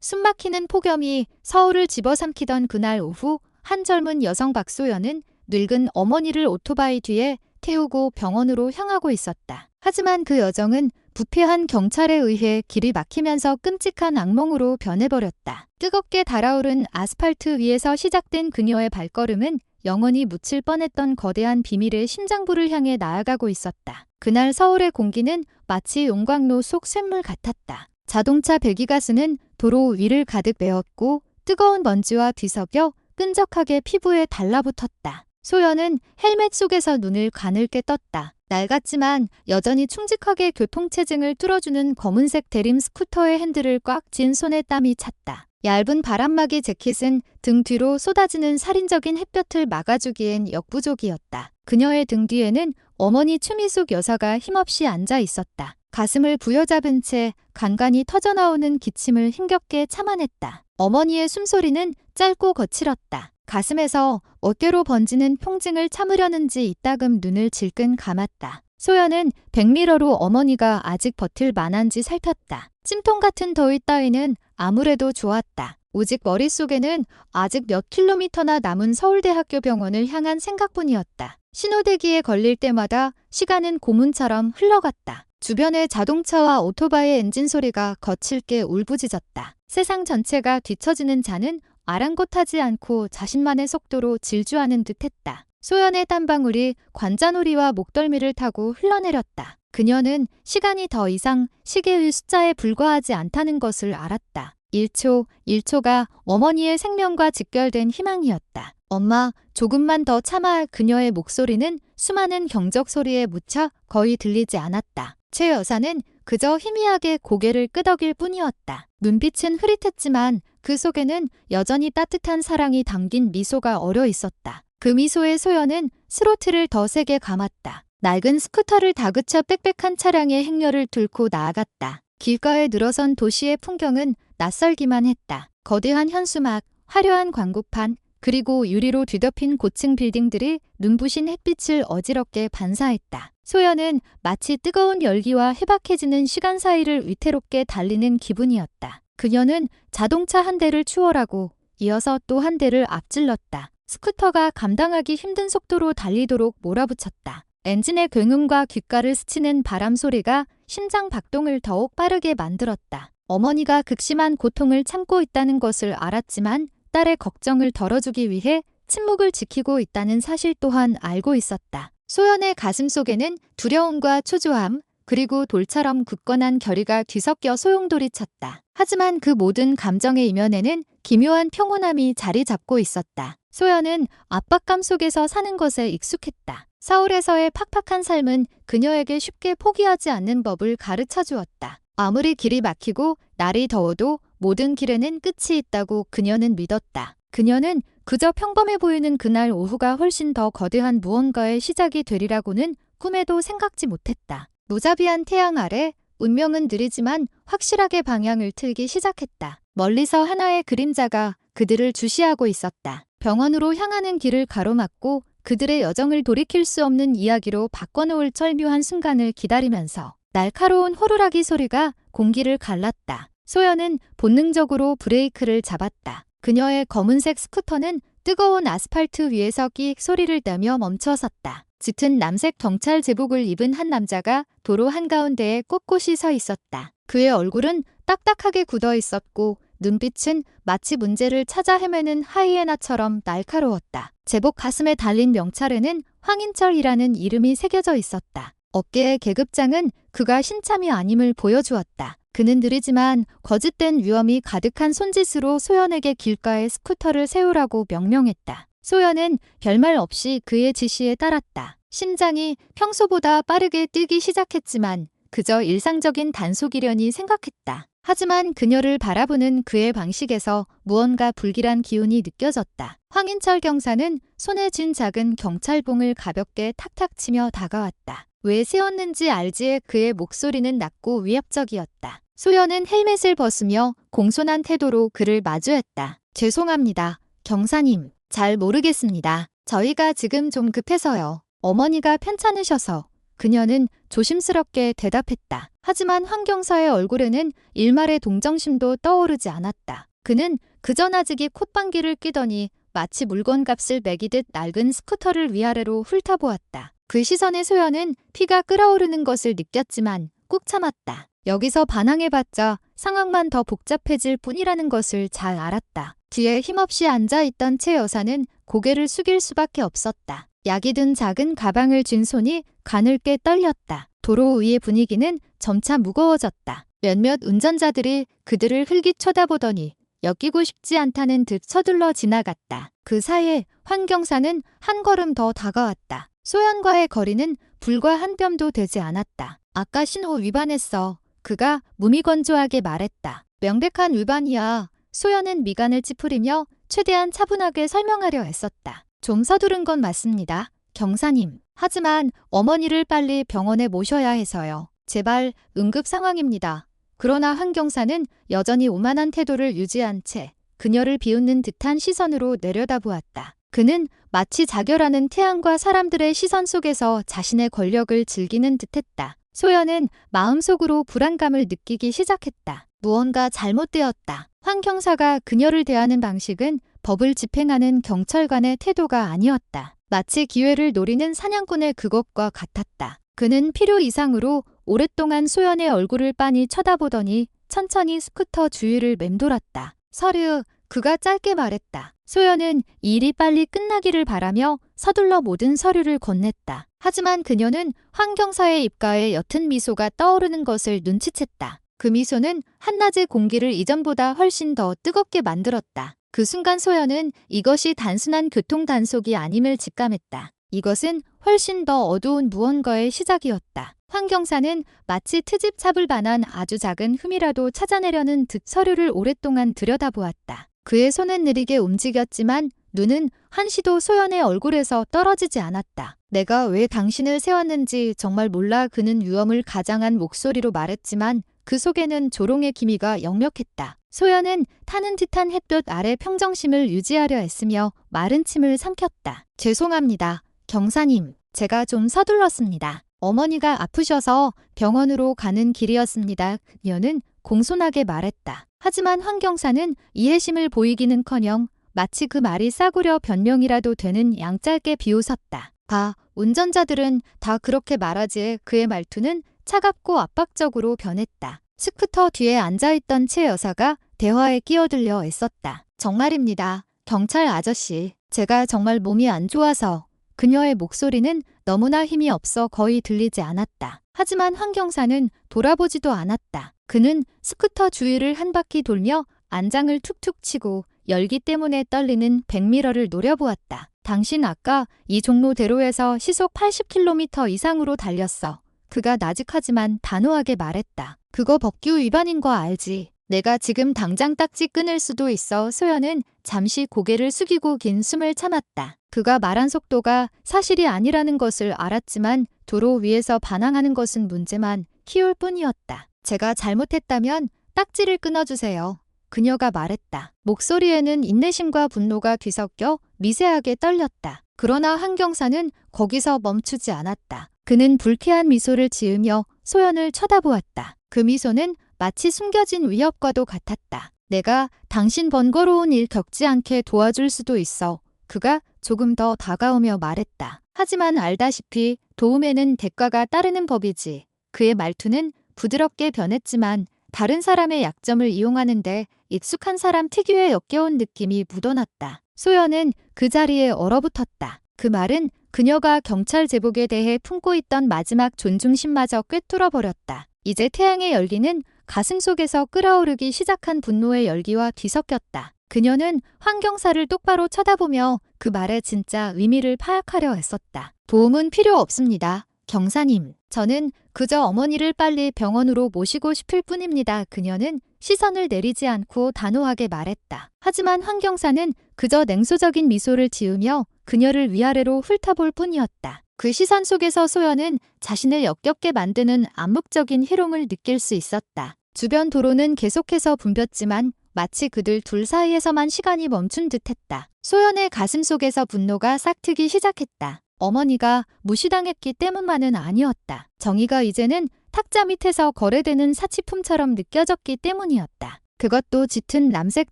숨막히는 폭염이 서울을 집어삼키던 그날 오후 한 젊은 여성 박소연은 늙은 어머니를 오토바이 뒤에 태우고 병원으로 향하고 있었다. 하지만 그 여정은 부패한 경찰에 의해 길이 막히면서 끔찍한 악몽으로 변해버렸다. 뜨겁게 달아오른 아스팔트 위에서 시작된 그녀의 발걸음은 영원히 묻힐 뻔했던 거대한 비밀의 심장부를 향해 나아가고 있었다. 그날 서울의 공기는 마치 용광로 속 쇳물 같았다. 자동차 배기가스는 도로 위를 가득 메웠고 뜨거운 먼지와 뒤섞여 끈적하게 피부에 달라붙었다. 소연은 헬멧 속에서 눈을 가늘게 떴다. 낡았지만 여전히 충직하게 교통체증을 뚫어주는 검은색 대림 스쿠터의 핸들을 꽉 쥔 손에 땀이 찼다. 얇은 바람막이 재킷은 등 뒤로 쏟아지는 살인적인 햇볕을 막아주기엔 역부족이었다. 그녀의 등 뒤에는 어머니 추미숙 여사가 힘없이 앉아 있었다. 가슴을 부여잡은 채 간간히 터져나오는 기침을 힘겹게 참아냈다. 어머니의 숨소리는 짧고 거칠었다. 가슴에서 어깨로 번지는 통증을 참으려는지 이따금 눈을 질끈 감았다. 소연은 백미러로 어머니가 아직 버틸 만한지 살폈다. 찜통 같은 더위 따위는 아무래도 좋았다. 오직 머릿속에는 아직 몇 킬로미터나 남은 서울대학교 병원을 향한 생각뿐이었다. 신호대기에 걸릴 때마다 시간은 고문처럼 흘러갔다. 주변의 자동차와 오토바이의 엔진 소리가 거칠게 울부짖었다. 세상 전체가 뒤처지는 자는 아랑곳하지 않고 자신만의 속도로 질주하는 듯했다. 소연의 땀방울이 관자놀이와 목덜미를 타고 흘러내렸다. 그녀는 시간이 더 이상 시계의 숫자에 불과하지 않다는 것을 알았다. 1초, 1초가 어머니의 생명과 직결된 희망이었다. 엄마, 조금만 더 참아. 그녀의 목소리는 수많은 경적 소리에 묻혀 거의 들리지 않았다. 최 여사는 그저 희미하게 고개를 끄덕일 뿐이었다. 눈빛은 흐릿했지만 그 속에는 여전히 따뜻한 사랑이 담긴 미소가 어려 있었다. 그 미소에 소연은 스로틀을 더 세게 감았다. 낡은 스쿠터를 다그쳐 빽빽한 차량의 행렬을 뚫고 나아갔다. 길가에 늘어선 도시의 풍경은 낯설기만 했다. 거대한 현수막, 화려한 광고판, 그리고 유리로 뒤덮인 고층 빌딩들이 눈부신 햇빛을 어지럽게 반사했다. 소연은 마치 뜨거운 열기와 해박해지는 시간 사이를 위태롭게 달리는 기분이었다. 그녀는 자동차 한 대를 추월하고 이어서 또 한 대를 앞질렀다. 스쿠터가 감당하기 힘든 속도로 달리도록 몰아붙였다. 엔진의 굉음과 귓가를 스치는 바람 소리가 심장 박동을 더욱 빠르게 만들었다. 어머니가 극심한 고통을 참고 있다는 것을 알았지만 딸의 걱정을 덜어주기 위해 침묵을 지키고 있다는 사실 또한 알고 있었다. 소연의 가슴 속에는 두려움과 초조함, 그리고 돌처럼 굳건한 결의가 뒤섞여 소용돌이쳤다. 하지만 그 모든 감정의 이면에는 기묘한 평온함이 자리 잡고 있었다. 소연은 압박감 속에서 사는 것에 익숙했다. 서울에서의 팍팍한 삶은 그녀에게 쉽게 포기하지 않는 법을 가르쳐 주었다. 아무리 길이 막히고 날이 더워도 모든 길에는 끝이 있다고 그녀는 믿었다. 그녀는 그저 평범해 보이는 그날 오후가 훨씬 더 거대한 무언가의 시작이 되리라고는 꿈에도 생각지 못했다. 무자비한 태양 아래 운명은 느리지만 확실하게 방향을 틀기 시작했다. 멀리서 하나의 그림자가 그들을 주시하고 있었다. 병원으로 향하는 길을 가로막고 그들의 여정을 돌이킬 수 없는 이야기로 바꿔놓을 절묘한 순간을 기다리면서 날카로운 호루라기 소리가 공기를 갈랐다. 소연은 본능적으로 브레이크를 잡았다. 그녀의 검은색 스쿠터는 뜨거운 아스팔트 위에서 끽 소리를 내며 멈춰섰다. 짙은 남색 경찰 제복을 입은 한 남자가 도로 한가운데에 꼿꼿이 서 있었다. 그의 얼굴은 딱딱하게 굳어 있었고 눈빛은 마치 문제를 찾아 헤매는 하이에나처럼 날카로웠다. 제복 가슴에 달린 명찰에는 황인철이라는 이름이 새겨져 있었다. 어깨의 계급장은 그가 신참이 아님을 보여주었다. 그는 느리지만 거짓된 위험이 가득한 손짓으로 소연에게 길가에 스쿠터를 세우라고 명령했다. 소연은 별말 없이 그의 지시에 따랐다. 심장이 평소보다 빠르게 뛰기 시작했지만 그저 일상적인 단속이려니 생각했다. 하지만 그녀를 바라보는 그의 방식에서 무언가 불길한 기운이 느껴졌다. 황인철 경사는 손에 쥔 작은 경찰봉을 가볍게 탁탁 치며 다가왔다. 왜 세웠는지 알지에 그의 목소리는 낮고 위협적이었다. 소연은 헬멧을 벗으며 공손한 태도로 그를 마주했다. 죄송합니다, 경사님. 잘 모르겠습니다. 저희가 지금 좀 급해서요. 어머니가 편찮으셔서. 그녀는 조심스럽게 대답했다. 하지만 황경사의 얼굴에는 일말의 동정심도 떠오르지 않았다. 그는 그저 나직이 콧방귀를 뀌더니 마치 물건값을 매기듯 낡은 스쿠터를 위아래로 훑어보았다. 그 시선의 소연은 피가 끓어오르는 것을 느꼈지만 꾹 참았다. 여기서 반항해봤자 상황만 더 복잡해질 뿐이라는 것을 잘 알았다. 뒤에 힘없이 앉아있던 채 여사는 고개를 숙일 수밖에 없었다. 약이 든 작은 가방을 쥔 손이 가늘게 떨렸다. 도로 위의 분위기는 점차 무거워졌다. 몇몇 운전자들이 그들을 흘깃 쳐다보더니 엮이고 싶지 않다는 듯 서둘러 지나갔다. 그 사이에 황경사는 한 걸음 더 다가왔다. 소연과의 거리는 불과 한 뼘도 되지 않았다. 아까 신호 위반했어. 그가 무미건조하게 말했다. 명백한 위반이야. 소연은 미간을 찌푸리며 최대한 차분하게 설명하려 애썼다. 좀 서두른 건 맞습니다. 경사님. 하지만 어머니를 빨리 병원에 모셔야 해서요. 제발 응급 상황입니다. 그러나 황경사는 여전히 오만한 태도를 유지한 채 그녀를 비웃는 듯한 시선으로 내려다보았다. 그는 마치 자결하는 태양과 사람들의 시선 속에서 자신의 권력을 즐기는 듯했다. 소연은 마음속으로 불안감을 느끼기 시작했다. 무언가 잘못되었다. 황경사가 그녀를 대하는 방식은 법을 집행하는 경찰관의 태도가 아니었다. 마치 기회를 노리는 사냥꾼의 그것과 같았다. 그는 필요 이상으로 오랫동안 소연의 얼굴을 빤히 쳐다보더니 천천히 스쿠터 주위를 맴돌았다. 서류, 그가 짧게 말했다. 소연은 일이 빨리 끝나기를 바라며 서둘러 모든 서류를 건넸다. 하지만 그녀는 황경사의 입가에 옅은 미소가 떠오르는 것을 눈치챘다. 그 미소는 한낮의 공기를 이전보다 훨씬 더 뜨겁게 만들었다. 그 순간 소연은 이것이 단순한 교통 단속이 아님을 직감했다. 이것은 훨씬 더 어두운 무언가의 시작이었다. 황경사는 마치 트집 잡을 만한 아주 작은 흠이라도 찾아내려는 듯 서류를 오랫동안 들여다보았다. 그의 손은 느리게 움직였지만 눈은 한시도 소연의 얼굴에서 떨어지지 않았다. 내가 왜 당신을 세웠는지 정말 몰라. 그는 위험을 가장한 목소리로 말했지만 그 속에는 조롱의 기미가 역력했다. 소연은 타는 듯한 햇볕 아래 평정심을 유지하려 애쓰며 마른 침을 삼켰다. 죄송합니다. 경사님, 제가 좀 서둘렀습니다. 어머니가 아프셔서 병원으로 가는 길이었습니다. 그녀는 공손하게 말했다. 하지만 황경사는 이해심을 보이기는커녕 마치 그 말이 싸구려 변명이라도 되는 양짧게 비웃었다. 봐, 운전자들은 다 그렇게 말하지. 그의 말투는 차갑고 압박적으로 변했다. 스쿠터 뒤에 앉아있던 채 여사가 대화에 끼어들려 애썼다. 정말입니다. 경찰 아저씨, 제가 정말 몸이 안 좋아서. 그녀의 목소리는 너무나 힘이 없어 거의 들리지 않았다. 하지만 황경사는 돌아보지도 않았다. 그는 스쿠터 주위를 한 바퀴 돌며 안장을 툭툭 치고 열기 때문에 떨리는 백미러를 노려보았다. 당신 아까 이 종로대로에서 시속 80km 이상으로 달렸어. 그가 나직하지만 단호하게 말했다. 그거 법규 위반인 거 알지? 내가 지금 당장 딱지 끊을 수도 있어. 소연은 잠시 고개를 숙이고 긴 숨을 참았다. 그가 말한 속도가 사실이 아니라는 것을 알았지만 도로 위에서 반항하는 것은 문제만 키울 뿐이었다. 제가 잘못했다면 딱지를 끊어주세요. 그녀가 말했다. 목소리에는 인내심과 분노가 뒤섞여 미세하게 떨렸다. 그러나 황경사는 거기서 멈추지 않았다. 그는 불쾌한 미소를 지으며 소연을 쳐다보았다. 그 미소는 마치 숨겨진 위협과도 같았다. 내가 당신 번거로운 일 겪지 않게 도와줄 수도 있어. 그가 조금 더 다가오며 말했다. 하지만 알다시피 도움에는 대가가 따르는 법이지. 그의 말투는 부드럽게 변했지만 다른 사람의 약점을 이용하는데 익숙한 사람 특유의 역겨운 느낌이 묻어났다. 소연은 그 자리에 얼어붙었다. 그 말은 그녀가 경찰 제복에 대해 품고 있던 마지막 존중심마저 꿰뚫어버렸다. 이제 태양의 열기는 가슴 속에서 끓어오르기 시작한 분노의 열기와 뒤섞였다. 그녀는 황경사를 똑바로 쳐다보며 그 말의 진짜 의미를 파악하려 애썼다. 도움은 필요 없습니다. 경사님, 저는 그저 어머니를 빨리 병원으로 모시고 싶을 뿐입니다. 그녀는 시선을 내리지 않고 단호하게 말했다. 하지만 황경사는 그저 냉소적인 미소를 지으며 그녀를 위아래로 훑어볼 뿐이었다. 그 시선 속에서 소연은 자신을 역겹게 만드는 암묵적인 희롱을 느낄 수 있었다. 주변 도로는 계속해서 붐볐지만 마치 그들 둘 사이에서만 시간이 멈춘 듯했다. 소연의 가슴 속에서 분노가 싹트기 시작했다. 어머니가 무시당했기 때문만은 아니었다. 정의가 이제는 탁자 밑에서 거래되는 사치품처럼 느껴졌기 때문이었다. 그것도 짙은 남색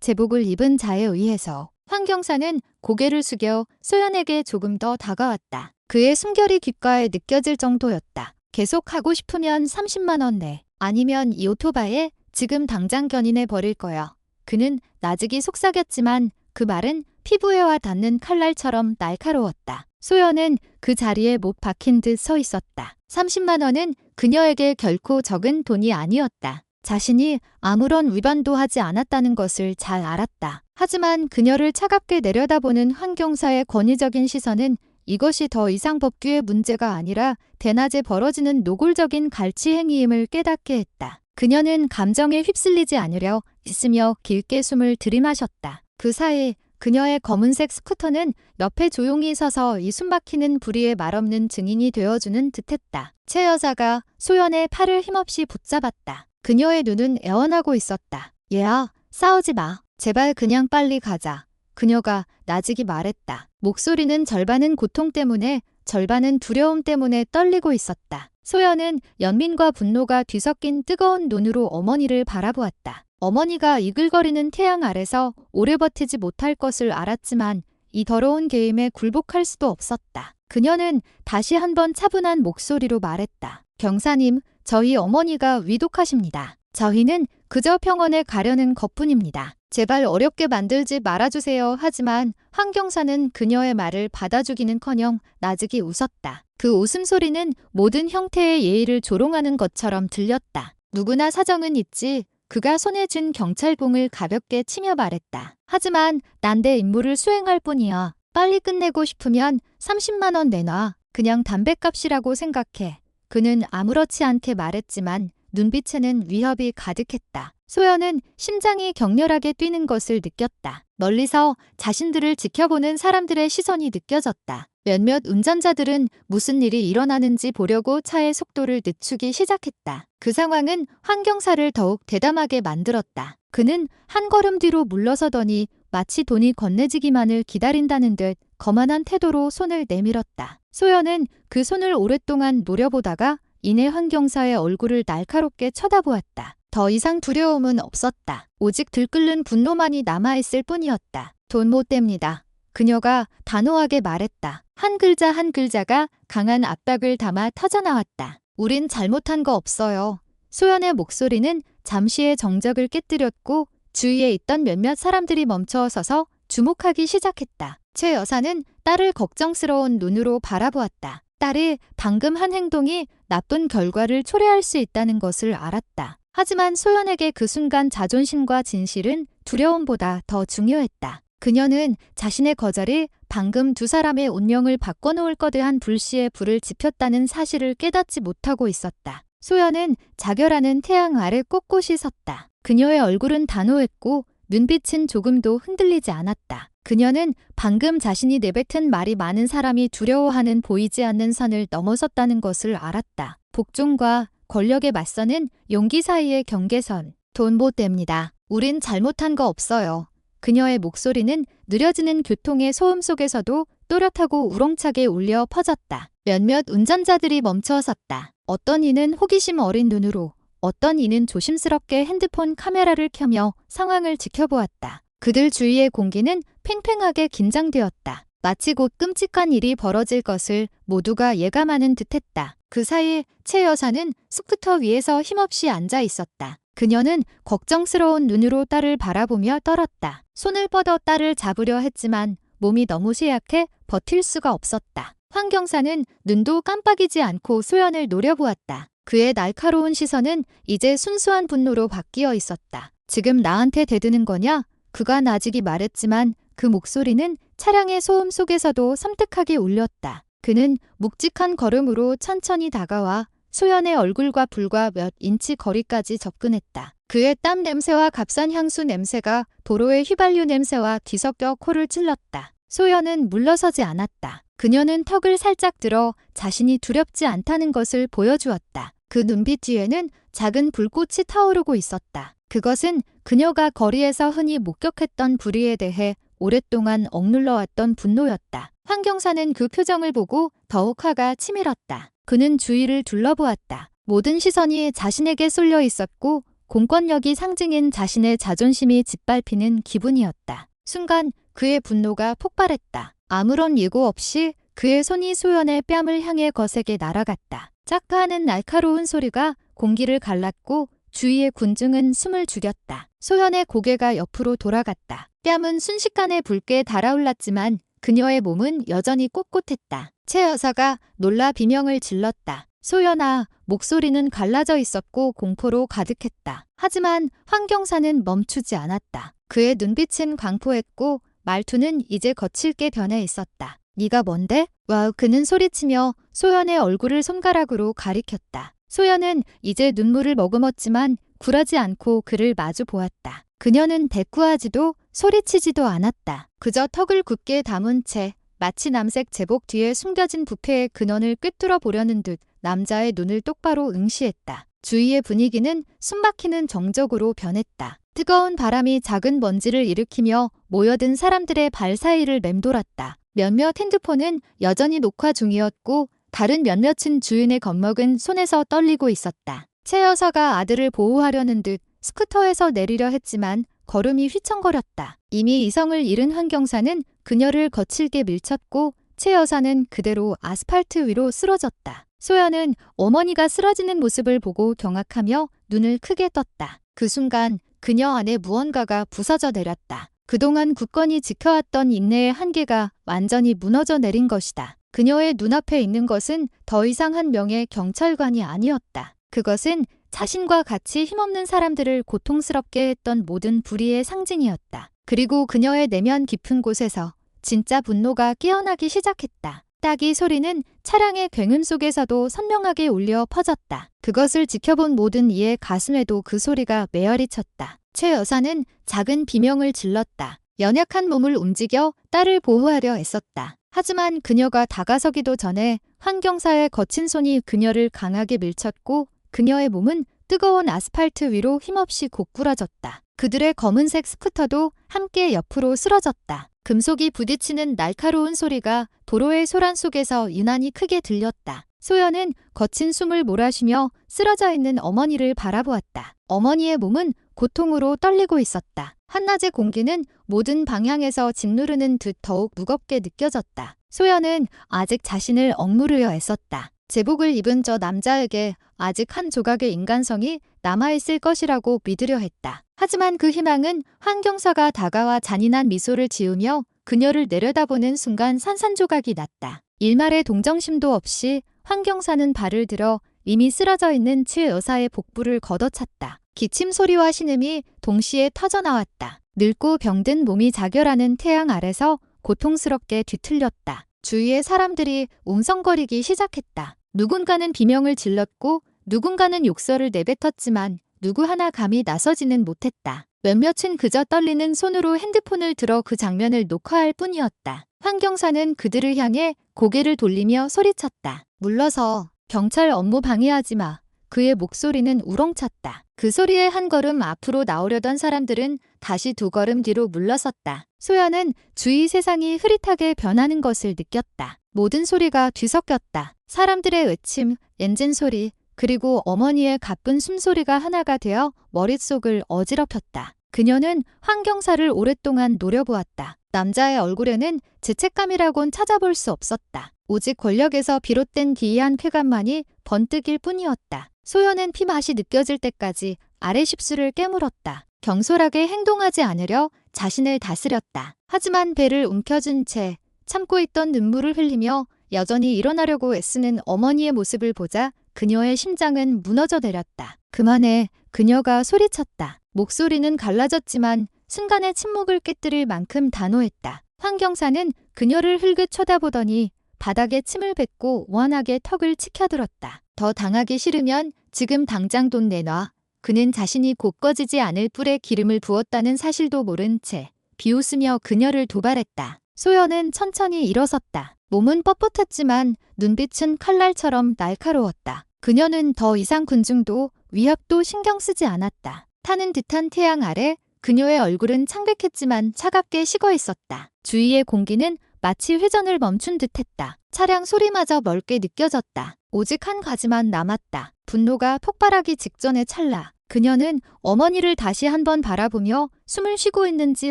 제복을 입은 자에 의해서. 황경사는 고개를 숙여 소연에게 조금 더 다가왔다. 그의 숨결이 귓가에 느껴질 정도였다. 계속 하고 싶으면 30만 원 내. 아니면 이 오토바이에 지금 당장 견인해 버릴 거야. 그는 나직이 속삭였지만 그 말은 피부에와 닿는 칼날처럼 날카로웠다. 소연은 그 자리에 못 박힌 듯 서 있었다. 30만 원은 그녀에게 결코 적은 돈이 아니었다. 자신이 아무런 위반도 하지 않았다는 것을 잘 알았다. 하지만 그녀를 차갑게 내려다보는 황경사의 권위적인 시선은 이것이 더 이상 법규의 문제가 아니라 대낮에 벌어지는 노골적인 갈취 행위임을 깨닫게 했다. 그녀는 감정에 휩쓸리지 않으려 있으며 길게 숨을 들이마셨다. 그 사이 그녀의 검은색 스쿠터는 옆에 조용히 서서 이 숨막히는 불의의 말없는 증인이 되어주는 듯했다. 채 여자가 소연의 팔을 힘없이 붙잡았다. 그녀의 눈은 애원하고 있었다. 얘야, 싸우지 마. 제발 그냥 빨리 가자. 그녀가 나직이 말했다. 목소리는 절반은 고통 때문에 절반은 두려움 때문에 떨리고 있었다. 소연은 연민과 분노가 뒤섞인 뜨거운 눈으로 어머니를 바라보았다. 어머니가 이글거리는 태양 아래서 오래 버티지 못할 것을 알았지만 이 더러운 게임에 굴복할 수도 없었다. 그녀는 다시 한번 차분한 목소리로 말했다. 경사님, 저희 어머니가 위독하십니다. 저희는 그저 평원에 가려는 것뿐입니다. 제발 어렵게 만들지 말아주세요. 하지만 황경사는 그녀의 말을 받아주기는커녕 나직이 웃었다. 그 웃음소리는 모든 형태의 예의를 조롱하는 것처럼 들렸다. 누구나 사정은 있지. 그가 손에 쥔 경찰봉을 가볍게 치며 말했다. 하지만 난 내 임무를 수행할 뿐이야. 빨리 끝내고 싶으면 30만 원 내놔. 그냥 담뱃값이라고 생각해. 그는 아무렇지 않게 말했지만 눈빛에는 위협이 가득했다. 소연은 심장이 격렬하게 뛰는 것을 느꼈다. 멀리서 자신들을 지켜보는 사람들의 시선이 느껴졌다. 몇몇 운전자들은 무슨 일이 일어나는지 보려고 차의 속도를 늦추기 시작했다. 그 상황은 황경사를 더욱 대담하게 만들었다. 그는 한 걸음 뒤로 물러서더니 마치 돈이 건네지기만을 기다린다는 듯 거만한 태도로 손을 내밀었다. 소연은 그 손을 오랫동안 노려보다가 이내 황경사의 얼굴을 날카롭게 쳐다보았다. 더 이상 두려움은 없었다. 오직 들끓는 분노만이 남아있을 뿐이었다. 돈 못 댑니다. 그녀가 단호하게 말했다. 한 글자 한 글자가 강한 압박을 담아 터져나왔다. 우린 잘못한 거 없어요. 소연의 목소리는 잠시의 정적을 깨뜨렸고 주위에 있던 몇몇 사람들이 멈춰서서 주목하기 시작했다. 최 여사는 딸을 걱정스러운 눈으로 바라보았다. 딸이 방금 한 행동이 나쁜 결과를 초래할 수 있다는 것을 알았다. 하지만 소연에게 그 순간 자존심과 진실은 두려움보다 더 중요했다. 그녀는 자신의 거절이 방금 두 사람의 운명을 바꿔놓을 거대한 불씨에 불을 지폈다는 사실을 깨닫지 못하고 있었다. 소연은 자결하는 태양 아래 꼿꼿이 섰다. 그녀의 얼굴은 단호했고 눈빛은 조금도 흔들리지 않았다. 그녀는 방금 자신이 내뱉은 말이 많은 사람이 두려워하는 보이지 않는 선을 넘어섰다는 것을 알았다. 복종과 권력에 맞서는 용기 사이의 경계선. 돈 못 댑니다. 우린 잘못한 거 없어요. 그녀의 목소리는 느려지는 교통의 소음 속에서도 또렷하고 우렁차게 울려 퍼졌다. 몇몇 운전자들이 멈춰 섰다. 어떤 이는 호기심 어린 눈으로, 어떤 이는 조심스럽게 핸드폰 카메라를 켜며 상황을 지켜보았다. 그들 주위의 공기는 팽팽하게 긴장되었다. 마치 곧 끔찍한 일이 벌어질 것을 모두가 예감하는 듯했다. 그 사이 채 여사는 스쿠터 위에서 힘없이 앉아 있었다. 그녀는 걱정스러운 눈으로 딸을 바라보며 떨었다. 손을 뻗어 딸을 잡으려 했지만 몸이 너무 쇠약해 버틸 수가 없었다. 황경사는 눈도 깜빡이지 않고 소연을 노려보았다. 그의 날카로운 시선은 이제 순수한 분노로 바뀌어 있었다. 지금 나한테 대드는 거냐? 그가 나직이 말했지만 그 목소리는 차량의 소음 속에서도 섬뜩하게 울렸다. 그는 묵직한 걸음으로 천천히 다가와 소연의 얼굴과 불과 몇 인치 거리까지 접근했다. 그의 땀 냄새와 값싼 향수 냄새가 도로의 휘발유 냄새와 뒤섞여 코를 찔렀다. 소연은 물러서지 않았다. 그녀는 턱을 살짝 들어 자신이 두렵지 않다는 것을 보여주었다. 그 눈빛 뒤에는 작은 불꽃이 타오르고 있었다. 그것은 그녀가 거리에서 흔히 목격했던 불의에 대해 오랫동안 억눌러왔던 분노였다. 황경사는 그 표정을 보고 더욱 화가 치밀었다. 그는 주위를 둘러보았다. 모든 시선이 자신에게 쏠려 있었고 공권력이 상징인 자신의 자존심이 짓밟히는 기분이었다. 순간 그의 분노가 폭발했다. 아무런 예고 없이 그의 손이 소연의 뺨을 향해 거세게 날아갔다. 짜크하는 날카로운 소리가 공기를 갈랐고 주위의 군중은 숨을 죽였다. 소연의 고개가 옆으로 돌아갔다. 뺨은 순식간에 붉게 달아올랐지만 그녀의 몸은 여전히 꼿꼿했다. 최 여사가 놀라 비명을 질렀다. 소연아, 목소리는 갈라져 있었고 공포로 가득했다. 하지만 황경사는 멈추지 않았다. 그의 눈빛은 광포했고 말투는 이제 거칠게 변해 있었다. 네가 뭔데? 와, 그는 소리치며 소연의 얼굴을 손가락으로 가리켰다. 소연은 이제 눈물을 머금었지만 굴하지 않고 그를 마주 보았다. 그녀는 대꾸하지도 소리치지도 않았다. 그저 턱을 굳게 다문 채 마치 남색 제복 뒤에 숨겨진 부패의 근원을 꿰뚫어 보려는 듯 남자의 눈을 똑바로 응시했다. 주위의 분위기는 숨막히는 정적으로 변했다. 뜨거운 바람이 작은 먼지를 일으키며 모여든 사람들의 발 사이를 맴돌았다. 몇몇 핸드폰은 여전히 녹화 중이었고 다른 몇몇은 주인의 겁먹은 손에서 떨리고 있었다. 최 여사가 아들을 보호하려는 듯 스쿠터에서 내리려 했지만 걸음이 휘청거렸다. 이미 이성을 잃은 황경사는 그녀를 거칠게 밀쳤고 최 여사는 그대로 아스팔트 위로 쓰러졌다. 소연은 어머니가 쓰러지는 모습을 보고 경악하며 눈을 크게 떴다. 그 순간 그녀 안에 무언가가 부서져 내렸다. 그동안 굳건히 지켜왔던 인내의 한계가 완전히 무너져 내린 것이다. 그녀의 눈앞에 있는 것은 더 이상 한 명의 경찰관이 아니었다. 그것은 자신과 같이 힘없는 사람들을 고통스럽게 했던 모든 불의의 상징이었다. 그리고 그녀의 내면 깊은 곳에서 진짜 분노가 깨어나기 시작했다. 따기 소리는 차량의 굉음 속에서도 선명하게 울려 퍼졌다. 그것을 지켜본 모든 이의 가슴에도 그 소리가 메아리 쳤다. 최 여사는 작은 비명을 질렀다. 연약한 몸을 움직여 딸을 보호하려 애썼다. 하지만 그녀가 다가서기도 전에 황경사의 거친 손이 그녀를 강하게 밀쳤고 그녀의 몸은 뜨거운 아스팔트 위로 힘없이 고꾸라졌다. 그들의 검은색 스쿠터도 함께 옆으로 쓰러졌다. 금속이 부딪히는 날카로운 소리가 도로의 소란 속에서 유난히 크게 들렸다. 소연은 거친 숨을 몰아쉬며 쓰러져 있는 어머니를 바라보았다. 어머니의 몸은 고통으로 떨리고 있었다. 한낮의 공기는 모든 방향에서 짓누르는 듯 더욱 무겁게 느껴졌다. 소연은 아직 자신을 억누르려 애썼다. 제복을 입은 저 남자에게 아직 한 조각의 인간성이 남아있을 것이라고 믿으려 했다. 하지만 그 희망은 황경사가 다가와 잔인한 미소를 지으며 그녀를 내려다보는 순간 산산조각이 났다. 일말의 동정심도 없이 황경사는 발을 들어 이미 쓰러져 있는 최 여사의 복부를 걷어찼다. 기침 소리와 신음이 동시에 터져나왔다. 늙고 병든 몸이 자결하는 태양 아래서 고통스럽게 뒤틀렸다. 주위의 사람들이 웅성거리기 시작했다. 누군가는 비명을 질렀고 누군가는 욕설을 내뱉었지만 누구 하나 감히 나서지는 못했다. 몇몇은 그저 떨리는 손으로 핸드폰을 들어 그 장면을 녹화할 뿐이었다. 황경사는 그들을 향해 고개를 돌리며 소리쳤다. 물러서. 경찰 업무 방해하지 마. 그의 목소리는 우렁찼다. 그 소리에 한 걸음 앞으로 나오려던 사람들은 다시 두 걸음 뒤로 물러섰다. 소연은 주위 세상이 흐릿하게 변하는 것을 느꼈다. 모든 소리가 뒤섞였다. 사람들의 외침, 엔진 소리, 그리고 어머니의 가쁜 숨소리가 하나가 되어 머릿속을 어지럽혔다. 그녀는 황경사를 오랫동안 노려보았다. 남자의 얼굴에는 죄책감이라곤 찾아볼 수 없었다. 오직 권력에서 비롯된 기이한 쾌감만이 번뜩일 뿐이었다. 소연은 피맛이 느껴질 때까지 아래 십수를 깨물었다. 경솔하게 행동하지 않으려 자신을 다스렸다. 하지만 배를 움켜쥔 채 참고 있던 눈물을 흘리며 여전히 일어나려고 애쓰는 어머니의 모습을 보자 그녀의 심장은 무너져 내렸다. 그만해. 그녀가 소리쳤다. 목소리는 갈라졌지만 순간의 침묵을 깨뜨릴 만큼 단호했다. 황경사는 그녀를 흘긋 쳐다보더니 바닥에 침을 뱉고 원하게 턱을 치켜들었다. 더 당하기 싫으면 지금 당장 돈 내놔. 그는 자신이 곧 꺼지지 않을 뿔에 기름을 부었다는 사실도 모른 채 비웃으며 그녀를 도발했다. 소연은 천천히 일어섰다. 몸은 뻣뻣했지만 눈빛은 칼날처럼 날카로웠다. 그녀는 더 이상 군중도 위협도 신경 쓰지 않았다. 타는 듯한 태양 아래 그녀의 얼굴은 창백했지만 차갑게 식어 있었다. 주위의 공기는 마치 회전을 멈춘 듯했다. 차량 소리마저 멀게 느껴졌다. 오직 한 가지만 남았다. 분노가 폭발하기 직전의 찰나. 그녀는 어머니를 다시 한번 바라보며 숨을 쉬고 있는지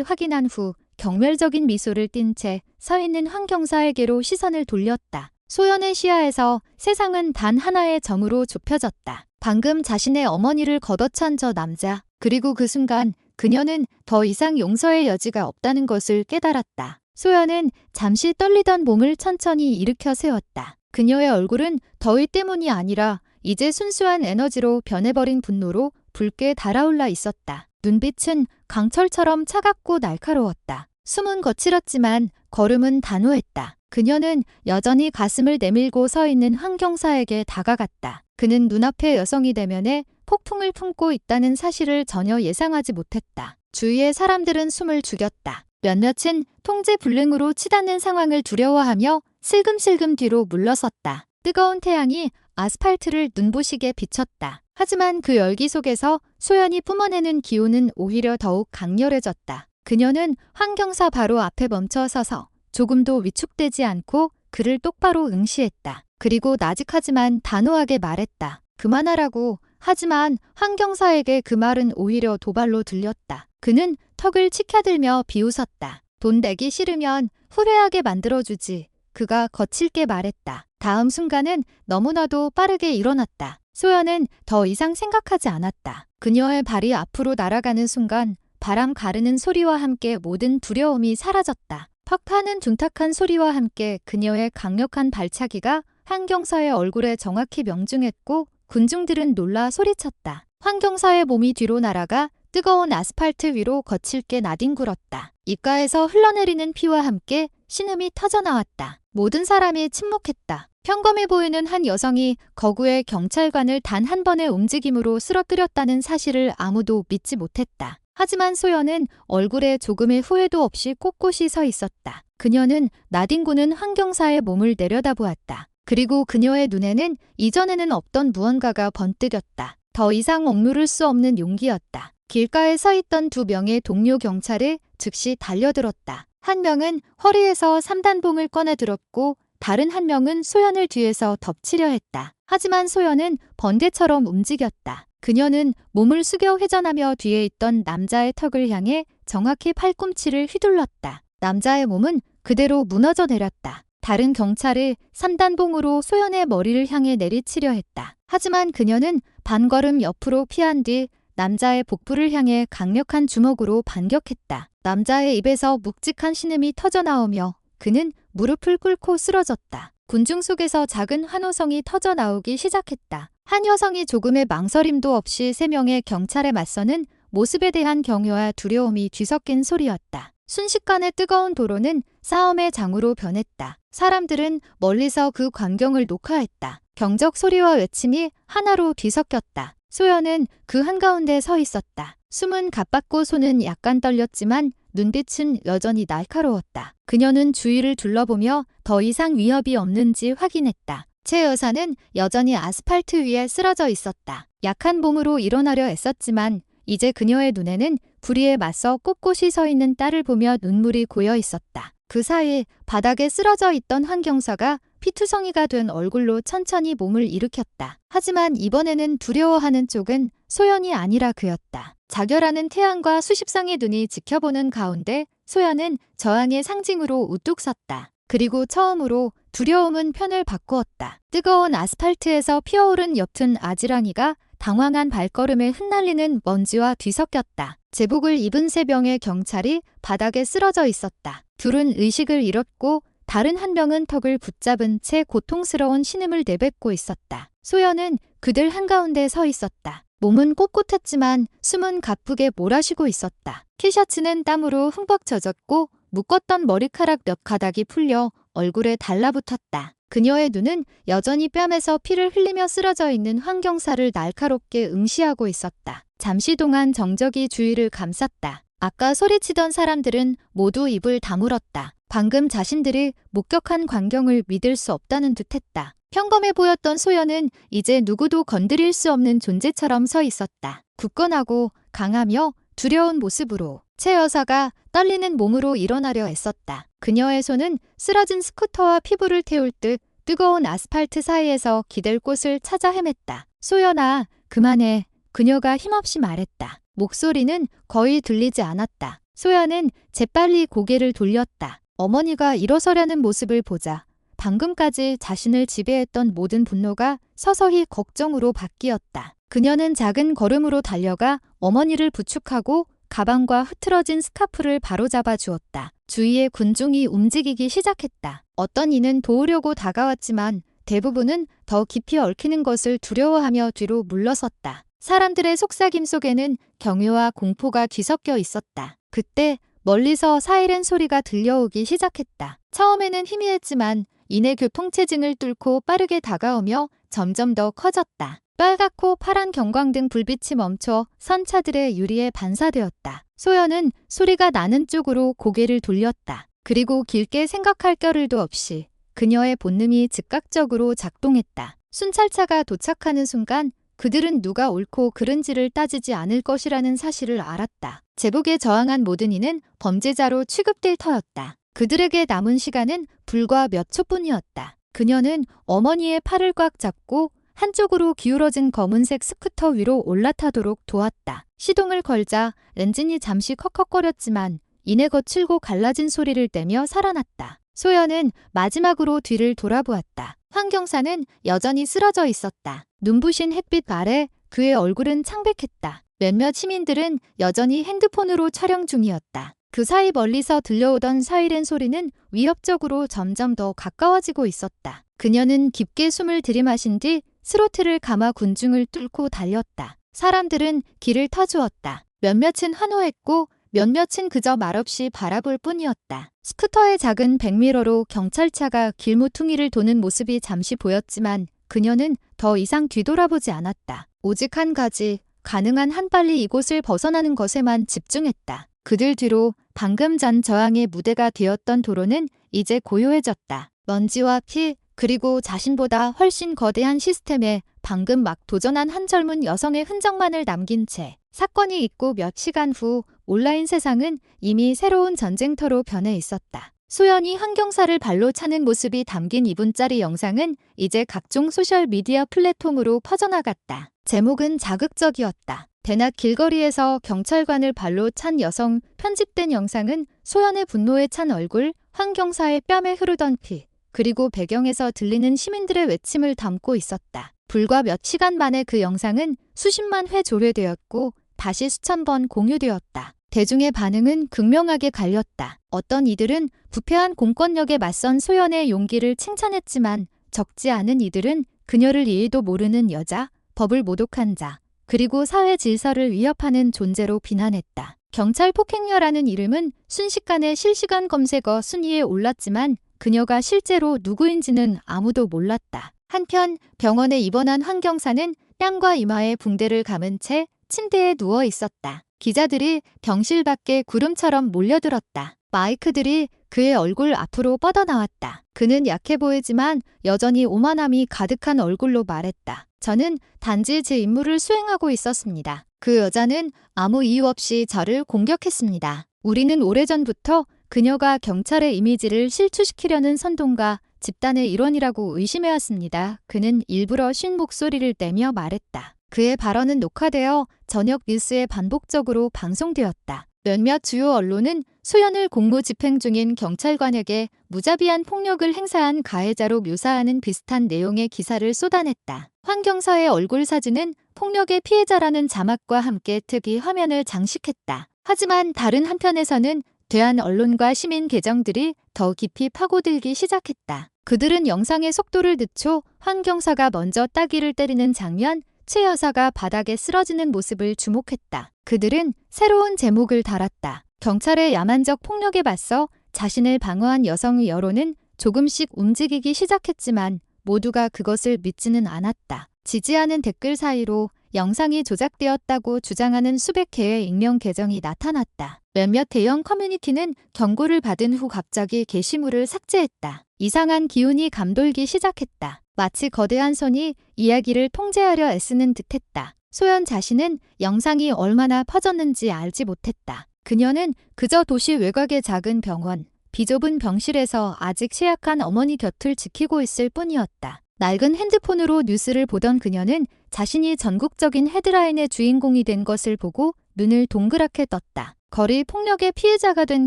확인한 후 경멸적인 미소를 띤 채 서 있는 황 경사에게로 시선을 돌렸다. 소연의 시야에서 세상은 단 하나의 점으로 좁혀졌다. 방금 자신의 어머니를 걷어찬 저 남자. 그리고 그 순간 그녀는 더 이상 용서의 여지가 없다는 것을 깨달았다. 소연은 잠시 떨리던 몸을 천천히 일으켜 세웠다. 그녀의 얼굴은 더위 때문이 아니라 이제 순수한 에너지로 변해버린 분노로 붉게 달아올라 있었다. 눈빛은 강철처럼 차갑고 날카로웠다. 숨은 거칠었지만 걸음은 단호했다. 그녀는 여전히 가슴을 내밀고 서 있는 황 경사에게 다가갔다. 그는 눈앞의 여성이 대면해 폭풍을 품고 있다는 사실을 전혀 예상하지 못했다. 주위의 사람들은 숨을 죽였다. 몇몇은 통제 불능으로 치닫는 상황을 두려워하며 슬금슬금 뒤로 물러섰다. 뜨거운 태양이 아스팔트를 눈부시게 비쳤다. 하지만 그 열기 속에서 소연이 뿜어내는 기운은 오히려 더욱 강렬해졌다. 그녀는 황 경사 바로 앞에 멈춰 서서 조금도 위축되지 않고 그를 똑바로 응시했다. 그리고 나직하지만 단호하게 말했다. 그만하라고. 하지만 황 경사에게 그 말은 오히려 도발로 들렸다. 그는 턱을 치켜들며 비웃었다. 돈 내기 싫으면 후회하게 만들어주지. 그가 거칠게 말했다. 다음 순간은 너무나도 빠르게 일어났다. 소연은 더 이상 생각하지 않았다. 그녀의 발이 앞으로 날아가는 순간 바람 가르는 소리와 함께 모든 두려움이 사라졌다. 퍽 하는 둔탁한 소리와 함께 그녀의 강력한 발차기가 황 경사의 얼굴에 정확히 명중했고 군중들은 놀라 소리쳤다. 황 경사의 몸이 뒤로 날아가 뜨거운 아스팔트 위로 거칠게 나뒹굴었다. 입가에서 흘러내리는 피와 함께 신음이 터져나왔다. 모든 사람이 침묵했다. 평범해 보이는 한 여성이 거구의 경찰관을 단 한 번의 움직임으로 쓰러뜨렸다는 사실을 아무도 믿지 못했다. 하지만 소연은 얼굴에 조금의 후회도 없이 꼿꼿이 서 있었다. 그녀는 나뒹구는 황 경사의 몸을 내려다보았다. 그리고 그녀의 눈에는 이전에는 없던 무언가가 번뜩였다. 더 이상 억누를 수 없는 용기였다. 길가에 서 있던 두 명의 동료 경찰이 즉시 달려들었다. 한 명은 허리에서 3단봉을 꺼내 들었고 다른 한 명은 소연을 뒤에서 덮치려 했다. 하지만 소연은 번개처럼 움직였다. 그녀는 몸을 숙여 회전하며 뒤에 있던 남자의 턱을 향해 정확히 팔꿈치를 휘둘렀다. 남자의 몸은 그대로 무너져 내렸다. 다른 경찰이 3단봉으로 소연의 머리를 향해 내리치려 했다. 하지만 그녀는 반걸음 옆으로 피한 뒤 남자의 복부를 향해 강력한 주먹으로 반격했다. 남자의 입에서 묵직한 신음이 터져나오며 그는 무릎을 꿇고 쓰러졌다. 군중 속에서 작은 환호성이 터져나오기 시작했다. 한 여성이 조금의 망설임도 없이 3명의 경찰에 맞서는 모습에 대한 경외와 두려움이 뒤섞인 소리였다. 순식간에 뜨거운 도로는 싸움의 장으로 변했다. 사람들은 멀리서 그 광경을 녹화했다. 경적 소리와 외침이 하나로 뒤섞였다. 소연은 그 한가운데 서 있었다. 숨은 가빴고 손은 약간 떨렸지만 눈빛은 여전히 날카로웠다. 그녀는 주위를 둘러보며 더 이상 위협이 없는지 확인했다. 최 여사는 여전히 아스팔트 위에 쓰러져 있었다. 약한 몸으로 일어나려 애썼지만 이제 그녀의 눈에는 불의에 맞서 꼿꼿이 서 있는 딸을 보며 눈물이 고여 있었다. 그 사이 바닥에 쓰러져 있던 황 경사가 피투성이가 된 얼굴로 천천히 몸을 일으켰다. 하지만 이번에는 두려워하는 쪽은 소연이 아니라 그였다. 자결하는 태양과 수십 쌍의 눈이 지켜보는 가운데 소연은 저항의 상징으로 우뚝 섰다. 그리고 처음으로 두려움은 편을 바꾸었다. 뜨거운 아스팔트에서 피어오른 옅은 아지랑이가 당황한 발걸음에 흩날리는 먼지와 뒤섞였다. 제복을 입은 3명의 경찰이 바닥에 쓰러져 있었다. 둘은 의식을 잃었고 다른 한 명은 턱을 붙잡은 채 고통스러운 신음을 내뱉고 있었다. 소연은 그들 한가운데 서 있었다. 몸은 꼿꼿했지만 숨은 가쁘게 몰아쉬고 있었다. 티셔츠는 땀으로 흠뻑 젖었고 묶었던 머리카락 몇 가닥이 풀려 얼굴에 달라붙었다. 그녀의 눈은 여전히 뺨에서 피를 흘리며 쓰러져 있는 황 경사를 날카롭게 응시하고 있었다. 잠시 동안 정적이 주위를 감쌌다. 아까 소리치던 사람들은 모두 입을 다물었다. 방금 자신들이 목격한 광경을 믿을 수 없다는 듯했다. 평범해 보였던 소연은 이제 누구도 건드릴 수 없는 존재처럼 서 있었다. 굳건하고 강하며 두려운 모습으로 최 여사가 떨리는 몸으로 일어나려 애썼다. 그녀의 손은 쓰러진 스쿠터와 피부를 태울 듯 뜨거운 아스팔트 사이에서 기댈 곳을 찾아 헤맸다. 소연아, 그만해. 그녀가 힘없이 말했다. 목소리는 거의 들리지 않았다. 소연은 재빨리 고개를 돌렸다. 어머니가 일어서려는 모습을 보자 방금까지 자신을 지배했던 모든 분노가 서서히 걱정으로 바뀌었다. 그녀는 작은 걸음으로 달려가 어머니를 부축하고 가방과 흐트러진 스카프를 바로잡아 주었다. 주위의 군중이 움직이기 시작했다. 어떤 이는 도우려고 다가왔지만 대부분은 더 깊이 얽히는 것을 두려워하며 뒤로 물러섰다. 사람들의 속삭임 속에는 경외와 공포가 뒤섞여 있었다. 그때 멀리서 사이렌 소리가 들려오기 시작했다. 처음에는 희미했지만 이내 교통체증을 뚫고 빠르게 다가오며 점점 더 커졌다. 빨갛고 파란 경광등 불빛이 멈춰 선 차들의 유리에 반사되었다. 소연은 소리가 나는 쪽으로 고개를 돌렸다. 그리고 길게 생각할 겨를도 없이 그녀의 본능이 즉각적으로 작동했다. 순찰차가 도착하는 순간 그들은 누가 옳고 그른지를 따지지 않을 것이라는 사실을 알았다. 제복에 저항한 모든 이는 범죄자로 취급될 터였다. 그들에게 남은 시간은 불과 몇 초뿐이었다. 그녀는 어머니의 팔을 꽉 잡고 한쪽으로 기울어진 검은색 스쿠터 위로 올라타도록 도왔다. 시동을 걸자 엔진이 잠시 컥컥거렸지만 이내 거칠고 갈라진 소리를 내며 살아났다. 소연은 마지막으로 뒤를 돌아보았다. 황경사는 여전히 쓰러져 있었다. 눈부신 햇빛 아래 그의 얼굴은 창백했다. 몇몇 시민들은 여전히 핸드폰으로 촬영 중이었다. 그 사이 멀리서 들려오던 사이렌 소리는 위협적으로 점점 더 가까워지고 있었다. 그녀는 깊게 숨을 들이마신 뒤 스로틀을 감아 군중을 뚫고 달렸다. 사람들은 길을 터주었다. 몇몇은 환호했고 몇몇은 그저 말없이 바라볼 뿐이었다. 스쿠터의 작은 백미러로 경찰차가 길모퉁이를 도는 모습이 잠시 보였지만 그녀는 더 이상 뒤돌아보지 않았다. 오직 한 가지, 가능한 한 빨리 이곳을 벗어나는 것에만 집중했다. 그들 뒤로 방금 전 저항의 무대가 되었던 도로는 이제 고요해졌다. 먼지와 피, 그리고 자신보다 훨씬 거대한 시스템에 방금 막 도전한 한 젊은 여성의 흔적만을 남긴 채 사건이 있고 몇 시간 후 온라인 세상은 이미 새로운 전쟁터로 변해 있었다. 소연이 황경사를 발로 차는 모습이 담긴 2분짜리 영상은 이제 각종 소셜미디어 플랫폼으로 퍼져나갔다. 제목은 자극적이었다. 대낮 길거리에서 경찰관을 발로 찬 여성. 편집된 영상은 소연의 분노에 찬 얼굴, 황경사의 뺨에 흐르던 피, 그리고 배경에서 들리는 시민들의 외침을 담고 있었다. 불과 몇 시간 만에 그 영상은 수십만 회 조회되었고 다시 수천 번 공유되었다. 대중의 반응은 극명하게 갈렸다. 어떤 이들은 부패한 공권력에 맞선 소연의 용기를 칭찬했지만 적지 않은 이들은 그녀를 이해도 모르는 여자, 법을 모독한 자, 그리고 사회 질서를 위협하는 존재로 비난했다. 경찰 폭행녀라는 이름은 순식간에 실시간 검색어 순위에 올랐지만 그녀가 실제로 누구인지는 아무도 몰랐다. 한편 병원에 입원한 황경사는 뺨과 이마에 붕대를 감은 채 침대에 누워 있었다. 기자들이 병실 밖에 구름처럼 몰려들었다. 마이크들이 그의 얼굴 앞으로 뻗어나왔다. 그는 약해 보이지만 여전히 오만함이 가득한 얼굴로 말했다. 저는 단지 제 임무를 수행하고 있었습니다. 그 여자는 아무 이유 없이 저를 공격했습니다. 우리는 오래전부터 그녀가 경찰의 이미지를 실추시키려는 선동가 집단의 일원이라고 의심해왔습니다. 그는 일부러 쉰 목소리를 내며 말했다. 그의 발언은 녹화되어 저녁 뉴스에 반복적으로 방송되었다. 몇몇 주요 언론은 소연을 공무집행 중인 경찰관에게 무자비한 폭력을 행사한 가해자로 묘사하는 비슷한 내용의 기사를 쏟아냈다. 황경사의 얼굴 사진은 폭력의 피해자라는 자막과 함께 특이 화면을 장식했다. 하지만 다른 한편에서는 대한 언론과 시민 계정들이 더 깊이 파고들기 시작했다. 그들은 영상의 속도를 늦춰 황경사가 먼저 따귀를 때리는 장면, 최 여사가 바닥에 쓰러지는 모습을 주목했다. 그들은 새로운 제목을 달았다. 경찰의 야만적 폭력에 맞서 자신을 방어한 여성의 여론은 조금씩 움직이기 시작했지만 모두가 그것을 믿지는 않았다. 지지하는 댓글 사이로 영상이 조작되었다고 주장하는 수백 개의 익명 계정이 나타났다. 몇몇 대형 커뮤니티는 경고를 받은 후 갑자기 게시물을 삭제했다. 이상한 기운이 감돌기 시작했다. 마치 거대한 손이 이야기를 통제하려 애쓰는 듯했다. 소연 자신은 영상이 얼마나 퍼졌는지 알지 못했다. 그녀는 그저 도시 외곽의 작은 병원, 비좁은 병실에서 아직 취약한 어머니 곁을 지키고 있을 뿐이었다. 낡은 핸드폰으로 뉴스를 보던 그녀는 자신이 전국적인 헤드라인의 주인공이 된 것을 보고 눈을 동그랗게 떴다. 거리 폭력의 피해자가 된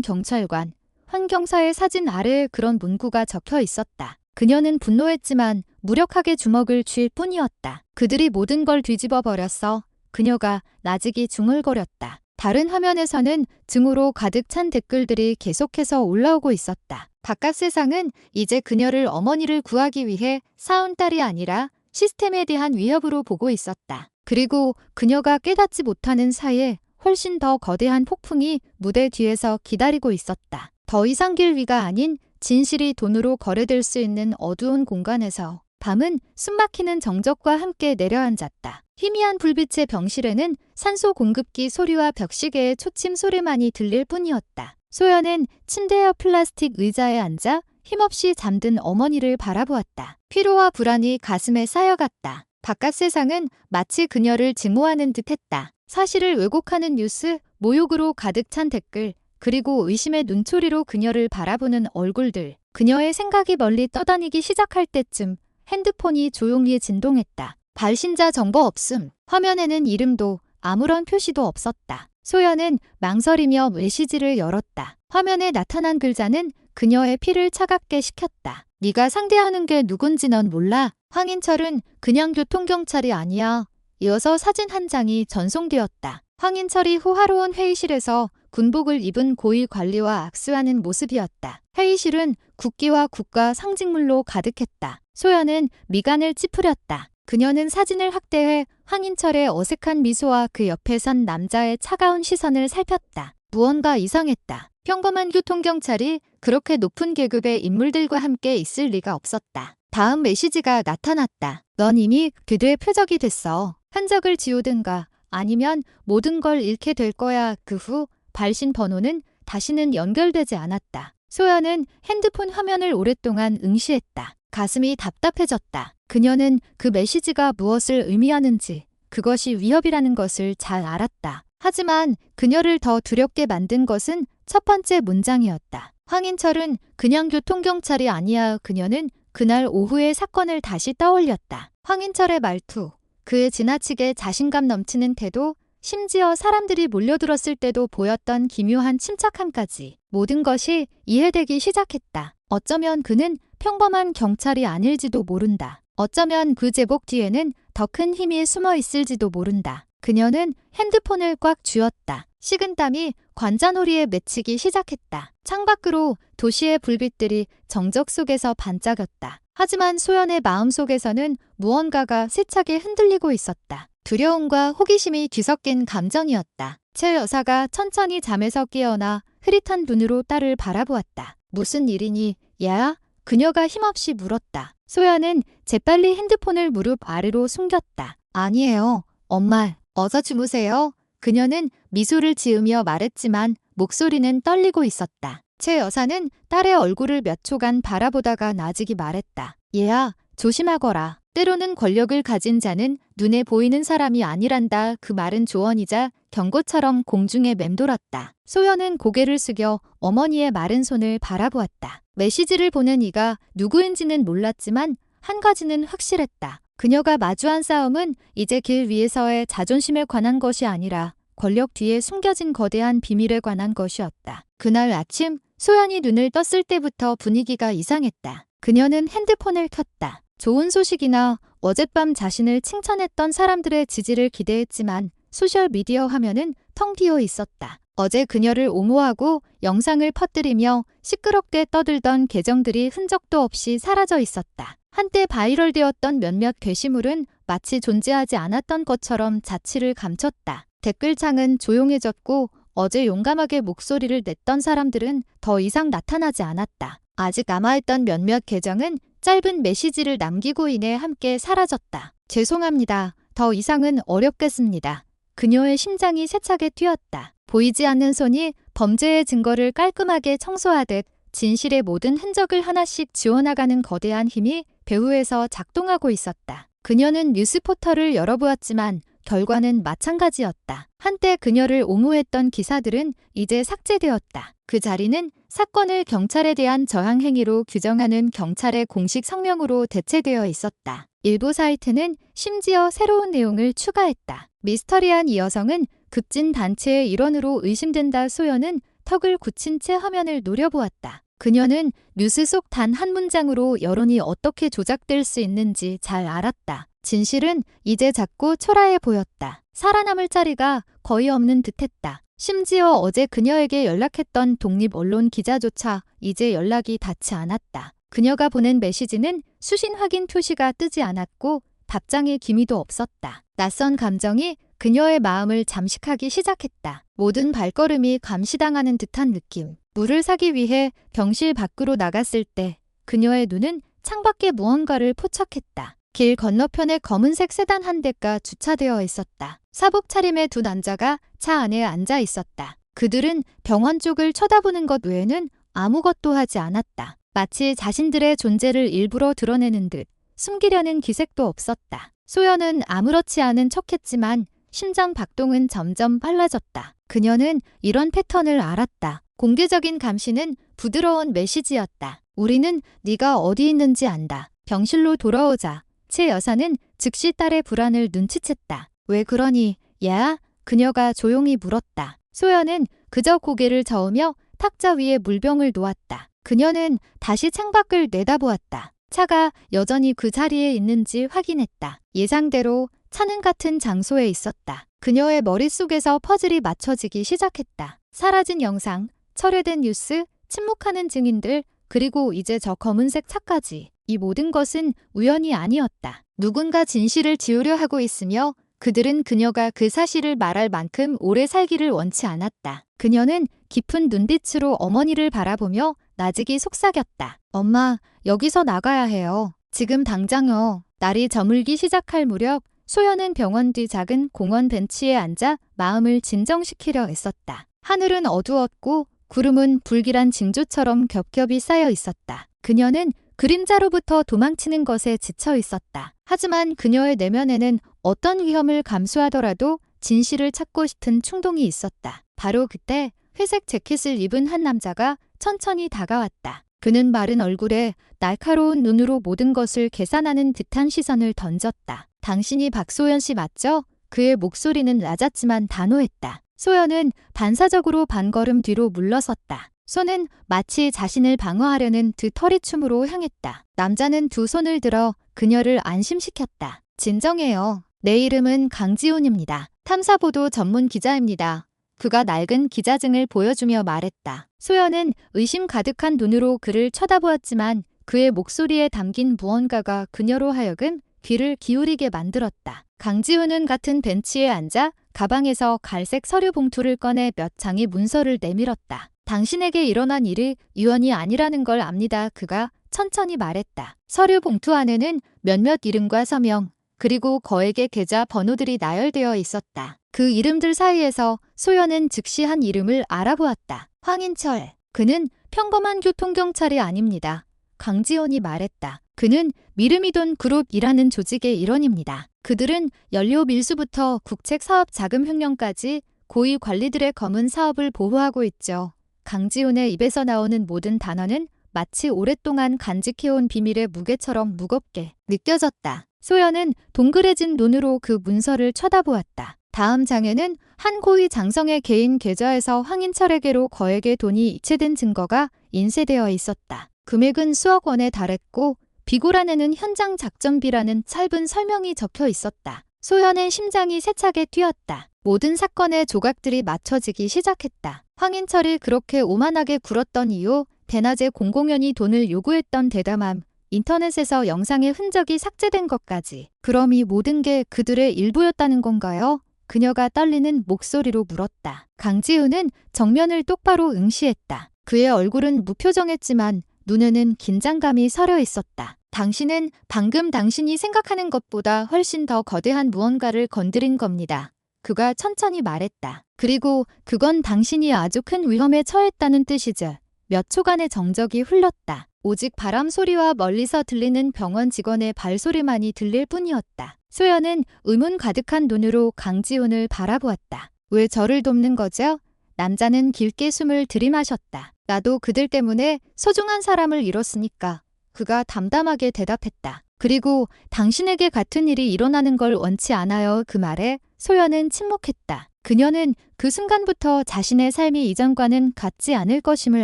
경찰관, 환경사의 사진 아래에 그런 문구가 적혀 있었다. 그녀는 분노했지만 무력하게 주먹을 쥘 뿐이었다. 그들이 모든 걸 뒤집어 버렸어. 그녀가 나직이 중얼거렸다. 다른 화면에서는 증오로 가득 찬 댓글들이 계속해서 올라오고 있었다. 바깥 세상은 이제 그녀를 어머니를 구하기 위해 싸운 딸이 아니라 시스템에 대한 위협으로 보고 있었다. 그리고 그녀가 깨닫지 못하는 사이에 훨씬 더 거대한 폭풍이 무대 뒤에서 기다리고 있었다. 더 이상 길 위가 아닌 진실이 돈으로 거래될 수 있는 어두운 공간에서 밤은 숨막히는 정적과 함께 내려앉았다. 희미한 불빛의 병실에는 산소 공급기 소리와 벽시계의 초침 소리만이 들릴 뿐이었다. 소연은 침대 옆 플라스틱 의자에 앉아 힘없이 잠든 어머니를 바라보았다. 피로와 불안이 가슴에 쌓여갔다. 바깥 세상은 마치 그녀를 증오하는 듯했다. 사실을 왜곡하는 뉴스, 모욕으로 가득 찬 댓글, 그리고 의심의 눈초리로 그녀를 바라보는 얼굴들. 그녀의 생각이 멀리 떠다니기 시작할 때쯤 핸드폰이 조용히 진동했다. 발신자 정보 없음. 화면에는 이름도 아무런 표시도 없었다. 소연은 망설이며 메시지를 열었다. 화면에 나타난 글자는 그녀의 피를 차갑게 식혔다. 네가 상대하는 게 누군지 넌 몰라. 황인철은 그냥 교통경찰이 아니야. 이어서 사진 한 장이 전송되었다. 황인철이 호화로운 회의실에서 군복을 입은 고위 관리와 악수하는 모습이었다. 회의실은 국기와 국가 상징물로 가득했다. 소연은 미간을 찌푸렸다. 그녀는 사진을 확대해 황인철의 어색한 미소와 그 옆에 선 남자의 차가운 시선을 살폈다. 무언가 이상했다. 평범한 교통경찰이 그렇게 높은 계급의 인물들과 함께 있을 리가 없었다. 다음 메시지가 나타났다. 넌 이미 그들의 표적이 됐어. 흔적을 지우든가 아니면 모든 걸 잃게 될 거야. 그 후 발신 번호는 다시는 연결되지 않았다. 소연은 핸드폰 화면을 오랫동안 응시했다. 가슴이 답답해졌다. 그녀는 그 메시지가 무엇을 의미하는지, 그것이 위협이라는 것을 잘 알았다. 하지만 그녀를 더 두렵게 만든 것은 첫 번째 문장이었다. 황인철은 그냥 교통경찰이 아니야. 그녀는 그날 오후의 사건을 다시 떠올렸다. 황인철의 말투, 그의 지나치게 자신감 넘치는 태도, 심지어 사람들이 몰려들었을 때도 보였던 기묘한 침착함까지 모든 것이 이해되기 시작했다. 어쩌면 그는 평범한 경찰이 아닐지도 모른다. 어쩌면 그 제복 뒤에는 더 큰 힘이 숨어 있을지도 모른다. 그녀는 핸드폰을 꽉 쥐었다. 식은땀이 관자놀이에 맺히기 시작했다. 창밖으로 도시의 불빛들이 정적 속에서 반짝였다. 하지만 소연의 마음속에서는 무언가가 세차게 흔들리고 있었다. 두려움과 호기심이 뒤섞인 감정이었다. 최 여사가 천천히 잠에서 깨어나 흐릿한 눈으로 딸을 바라보았다. 무슨 일이니, 야? 그녀가 힘없이 물었다. 소연은 재빨리 핸드폰을 무릎 아래로 숨겼다. 아니에요. 엄마, 어서 주무세요. 그녀는 미소를 지으며 말했지만 목소리는 떨리고 있었다. 최 여사는 딸의 얼굴을 몇 초간 바라보다가 나직이 말했다. 얘야, 조심하거라. 때로는 권력을 가진 자는 눈에 보이는 사람이 아니란다. 그 말은 조언이자 경고처럼 공중에 맴돌았다. 소연은 고개를 숙여 어머니의 마른 손을 바라보았다. 메시지를 보낸 이가 누구인지는 몰랐지만 한 가지는 확실했다. 그녀가 마주한 싸움은 이제 길 위에서의 자존심에 관한 것이 아니라 권력 뒤에 숨겨진 거대한 비밀에 관한 것이었다. 그날 아침 소연이 눈을 떴을 때부터 분위기가 이상했다. 그녀는 핸드폰을 켰다. 좋은 소식이나 어젯밤 자신을 칭찬했던 사람들의 지지를 기대했지만 소셜미디어 화면은 텅 비어 있었다. 어제 그녀를 옹호하고 영상을 퍼뜨리며 시끄럽게 떠들던 계정들이 흔적도 없이 사라져 있었다. 한때 바이럴되었던 몇몇 게시물은 마치 존재하지 않았던 것처럼 자취를 감췄다. 댓글창은 조용해졌고 어제 용감하게 목소리를 냈던 사람들은 더 이상 나타나지 않았다. 아직 남아있던 몇몇 계정은 짧은 메시지를 남기고 이내 함께 사라졌다. 죄송합니다. 더 이상은 어렵겠습니다. 그녀의 심장이 세차게 뛰었다. 보이지 않는 손이 범죄의 증거를 깔끔하게 청소하듯 진실의 모든 흔적을 하나씩 지워나가는 거대한 힘이 배후에서 작동하고 있었다. 그녀는 뉴스 포털을 열어보았지만 결과는 마찬가지였다. 한때 그녀를 옹호했던 기사들은 이제 삭제되었다. 그 자리는 사건을 경찰에 대한 저항 행위로 규정하는 경찰의 공식 성명으로 대체되어 있었다. 일부 사이트는 심지어 새로운 내용을 추가했다. 미스터리한 이 여성은 급진 단체의 일원으로 의심된다. 소연은 턱을 굳힌 채 화면을 노려보았다. 그녀는 뉴스 속 단 한 문장으로 여론이 어떻게 조작될 수 있는지 잘 알았다. 진실은 이제 작고 초라해 보였다. 살아남을 자리가 거의 없는 듯했다. 심지어 어제 그녀에게 연락했던 독립 언론 기자조차 이제 연락이 닿지 않았다. 그녀가 보낸 메시지는 수신 확인 표시가 뜨지 않았고 답장의 기미도 없었다. 낯선 감정이 그녀의 마음을 잠식하기 시작했다. 모든 발걸음이 감시당하는 듯한 느낌. 물을 사기 위해 병실 밖으로 나갔을 때 그녀의 눈은 창밖에 무언가를 포착했다. 길 건너편에 검은색 세단 한 대가 주차되어 있었다. 사복 차림의 두 남자가 차 안에 앉아 있었다. 그들은 병원 쪽을 쳐다보는 것 외에는 아무것도 하지 않았다. 마치 자신들의 존재를 일부러 드러내는 듯 숨기려는 기색도 없었다. 소연은 아무렇지 않은 척했지만 심장 박동은 점점 빨라졌다. 그녀는 이런 패턴을 알았다. 공개적인 감시는 부드러운 메시지였다. 우리는 네가 어디 있는지 안다. 병실로 돌아오자. 최 여사는 즉시 딸의 불안을 눈치챘다. 왜 그러니? 야? 그녀가 조용히 물었다. 소연은 그저 고개를 저으며 탁자 위에 물병을 놓았다. 그녀는 다시 창밖을 내다보았다. 차가 여전히 그 자리에 있는지 확인했다. 예상대로 차는 같은 장소에 있었다. 그녀의 머릿속에서 퍼즐이 맞춰지기 시작했다. 사라진 영상, 철회된 뉴스, 침묵하는 증인들, 그리고 이제 저 검은색 차까지. 이 모든 것은 우연이 아니었다. 누군가 진실을 지우려 하고 있으며 그들은 그녀가 그 사실을 말할 만큼 오래 살기를 원치 않았다. 그녀는 깊은 눈빛으로 어머니를 바라보며 나직이 속삭였다. 엄마, 여기서 나가야 해요. 지금 당장요. 날이 저물기 시작할 무렵 소연은 병원 뒤 작은 공원 벤치에 앉아 마음을 진정시키려 애썼다. 하늘은 어두웠고 구름은 불길한 징조처럼 겹겹이 쌓여 있었다. 그녀는 그림자로부터 도망치는 것에 지쳐 있었다. 하지만 그녀의 내면에는 어떤 위험을 감수하더라도 진실을 찾고 싶은 충동이 있었다. 바로 그때 회색 재킷을 입은 한 남자가 천천히 다가왔다. 그는 마른 얼굴에 날카로운 눈으로 모든 것을 계산하는 듯한 시선을 던졌다. 당신이 박소연 씨 맞죠? 그의 목소리는 낮았지만 단호했다. 소연은 반사적으로 반걸음 뒤로 물러섰다. 손은 마치 자신을 방어하려는 듯 허리춤으로 향했다. 남자는 두 손을 들어 그녀를 안심시켰다. 진정해요. 내 이름은 강지훈입니다. 탐사보도 전문 기자입니다. 그가 낡은 기자증을 보여주며 말했다. 소연은 의심 가득한 눈으로 그를 쳐다보았지만 그의 목소리에 담긴 무언가가 그녀로 하여금 귀를 기울이게 만들었다. 강지훈은 같은 벤치에 앉아 가방에서 갈색 서류 봉투를 꺼내 몇 장의 문서를 내밀었다. 당신에게 일어난 일이 우연이 아니라는 걸 압니다. 그가 천천히 말했다. 서류 봉투 안에는 몇몇 이름과 서명, 그리고 거액의 계좌 번호들이 나열되어 있었다. 그 이름들 사이에서 소연은 즉시 한 이름을 알아보았다. 황인철. 그는 평범한 교통경찰이 아닙니다. 강지원이 말했다. 그는 미르미돈 그룹이라는 조직의 일원입니다. 그들은 연료 밀수부터 국책 사업 자금 횡령까지 고위 관리들의 검은 사업을 보호하고 있죠. 강지훈의 입에서 나오는 모든 단어는 마치 오랫동안 간직해온 비밀의 무게처럼 무겁게 느껴졌다. 소연은 동그래진 눈으로 그 문서를 쳐다보았다. 다음 장에는 한 고위 장성의 개인 계좌에서 황인철에게로 거액의 돈이 이체된 증거가 인쇄되어 있었다. 금액은 수억 원에 달했고 비굴한에는 현장 작전비라는 짧은 설명이 적혀 있었다. 소연의 심장이 세차게 뛰었다. 모든 사건의 조각들이 맞춰지기 시작했다. 황인철이 그렇게 오만하게 굴었던 이유, 대낮에 공공연히 돈을 요구했던 대담함, 인터넷에서 영상의 흔적이 삭제된 것까지. 그럼 이 모든 게 그들의 일부였다는 건가요? 그녀가 떨리는 목소리로 물었다. 강지훈은 정면을 똑바로 응시했다. 그의 얼굴은 무표정했지만 눈에는 긴장감이 서려 있었다. 당신은 방금 당신이 생각하는 것보다 훨씬 더 거대한 무언가를 건드린 겁니다. 그가 천천히 말했다. 그리고 그건 당신이 아주 큰 위험에 처했다는 뜻이죠. 몇 초간의 정적이 흘렀다. 오직 바람 소리와 멀리서 들리는 병원 직원의 발소리만이 들릴 뿐이었다. 소연은 의문 가득한 눈으로 강지훈을 바라보았다. 왜 저를 돕는 거죠? 남자는 길게 숨을 들이마셨다. 나도 그들 때문에 소중한 사람을 잃었으니까. 그가 담담하게 대답했다. 그리고 당신에게 같은 일이 일어나는 걸 원치 않아요. 그 말에 소연은 침묵했다. 그녀는 그 순간부터 자신의 삶이 이전과는 같지 않을 것임을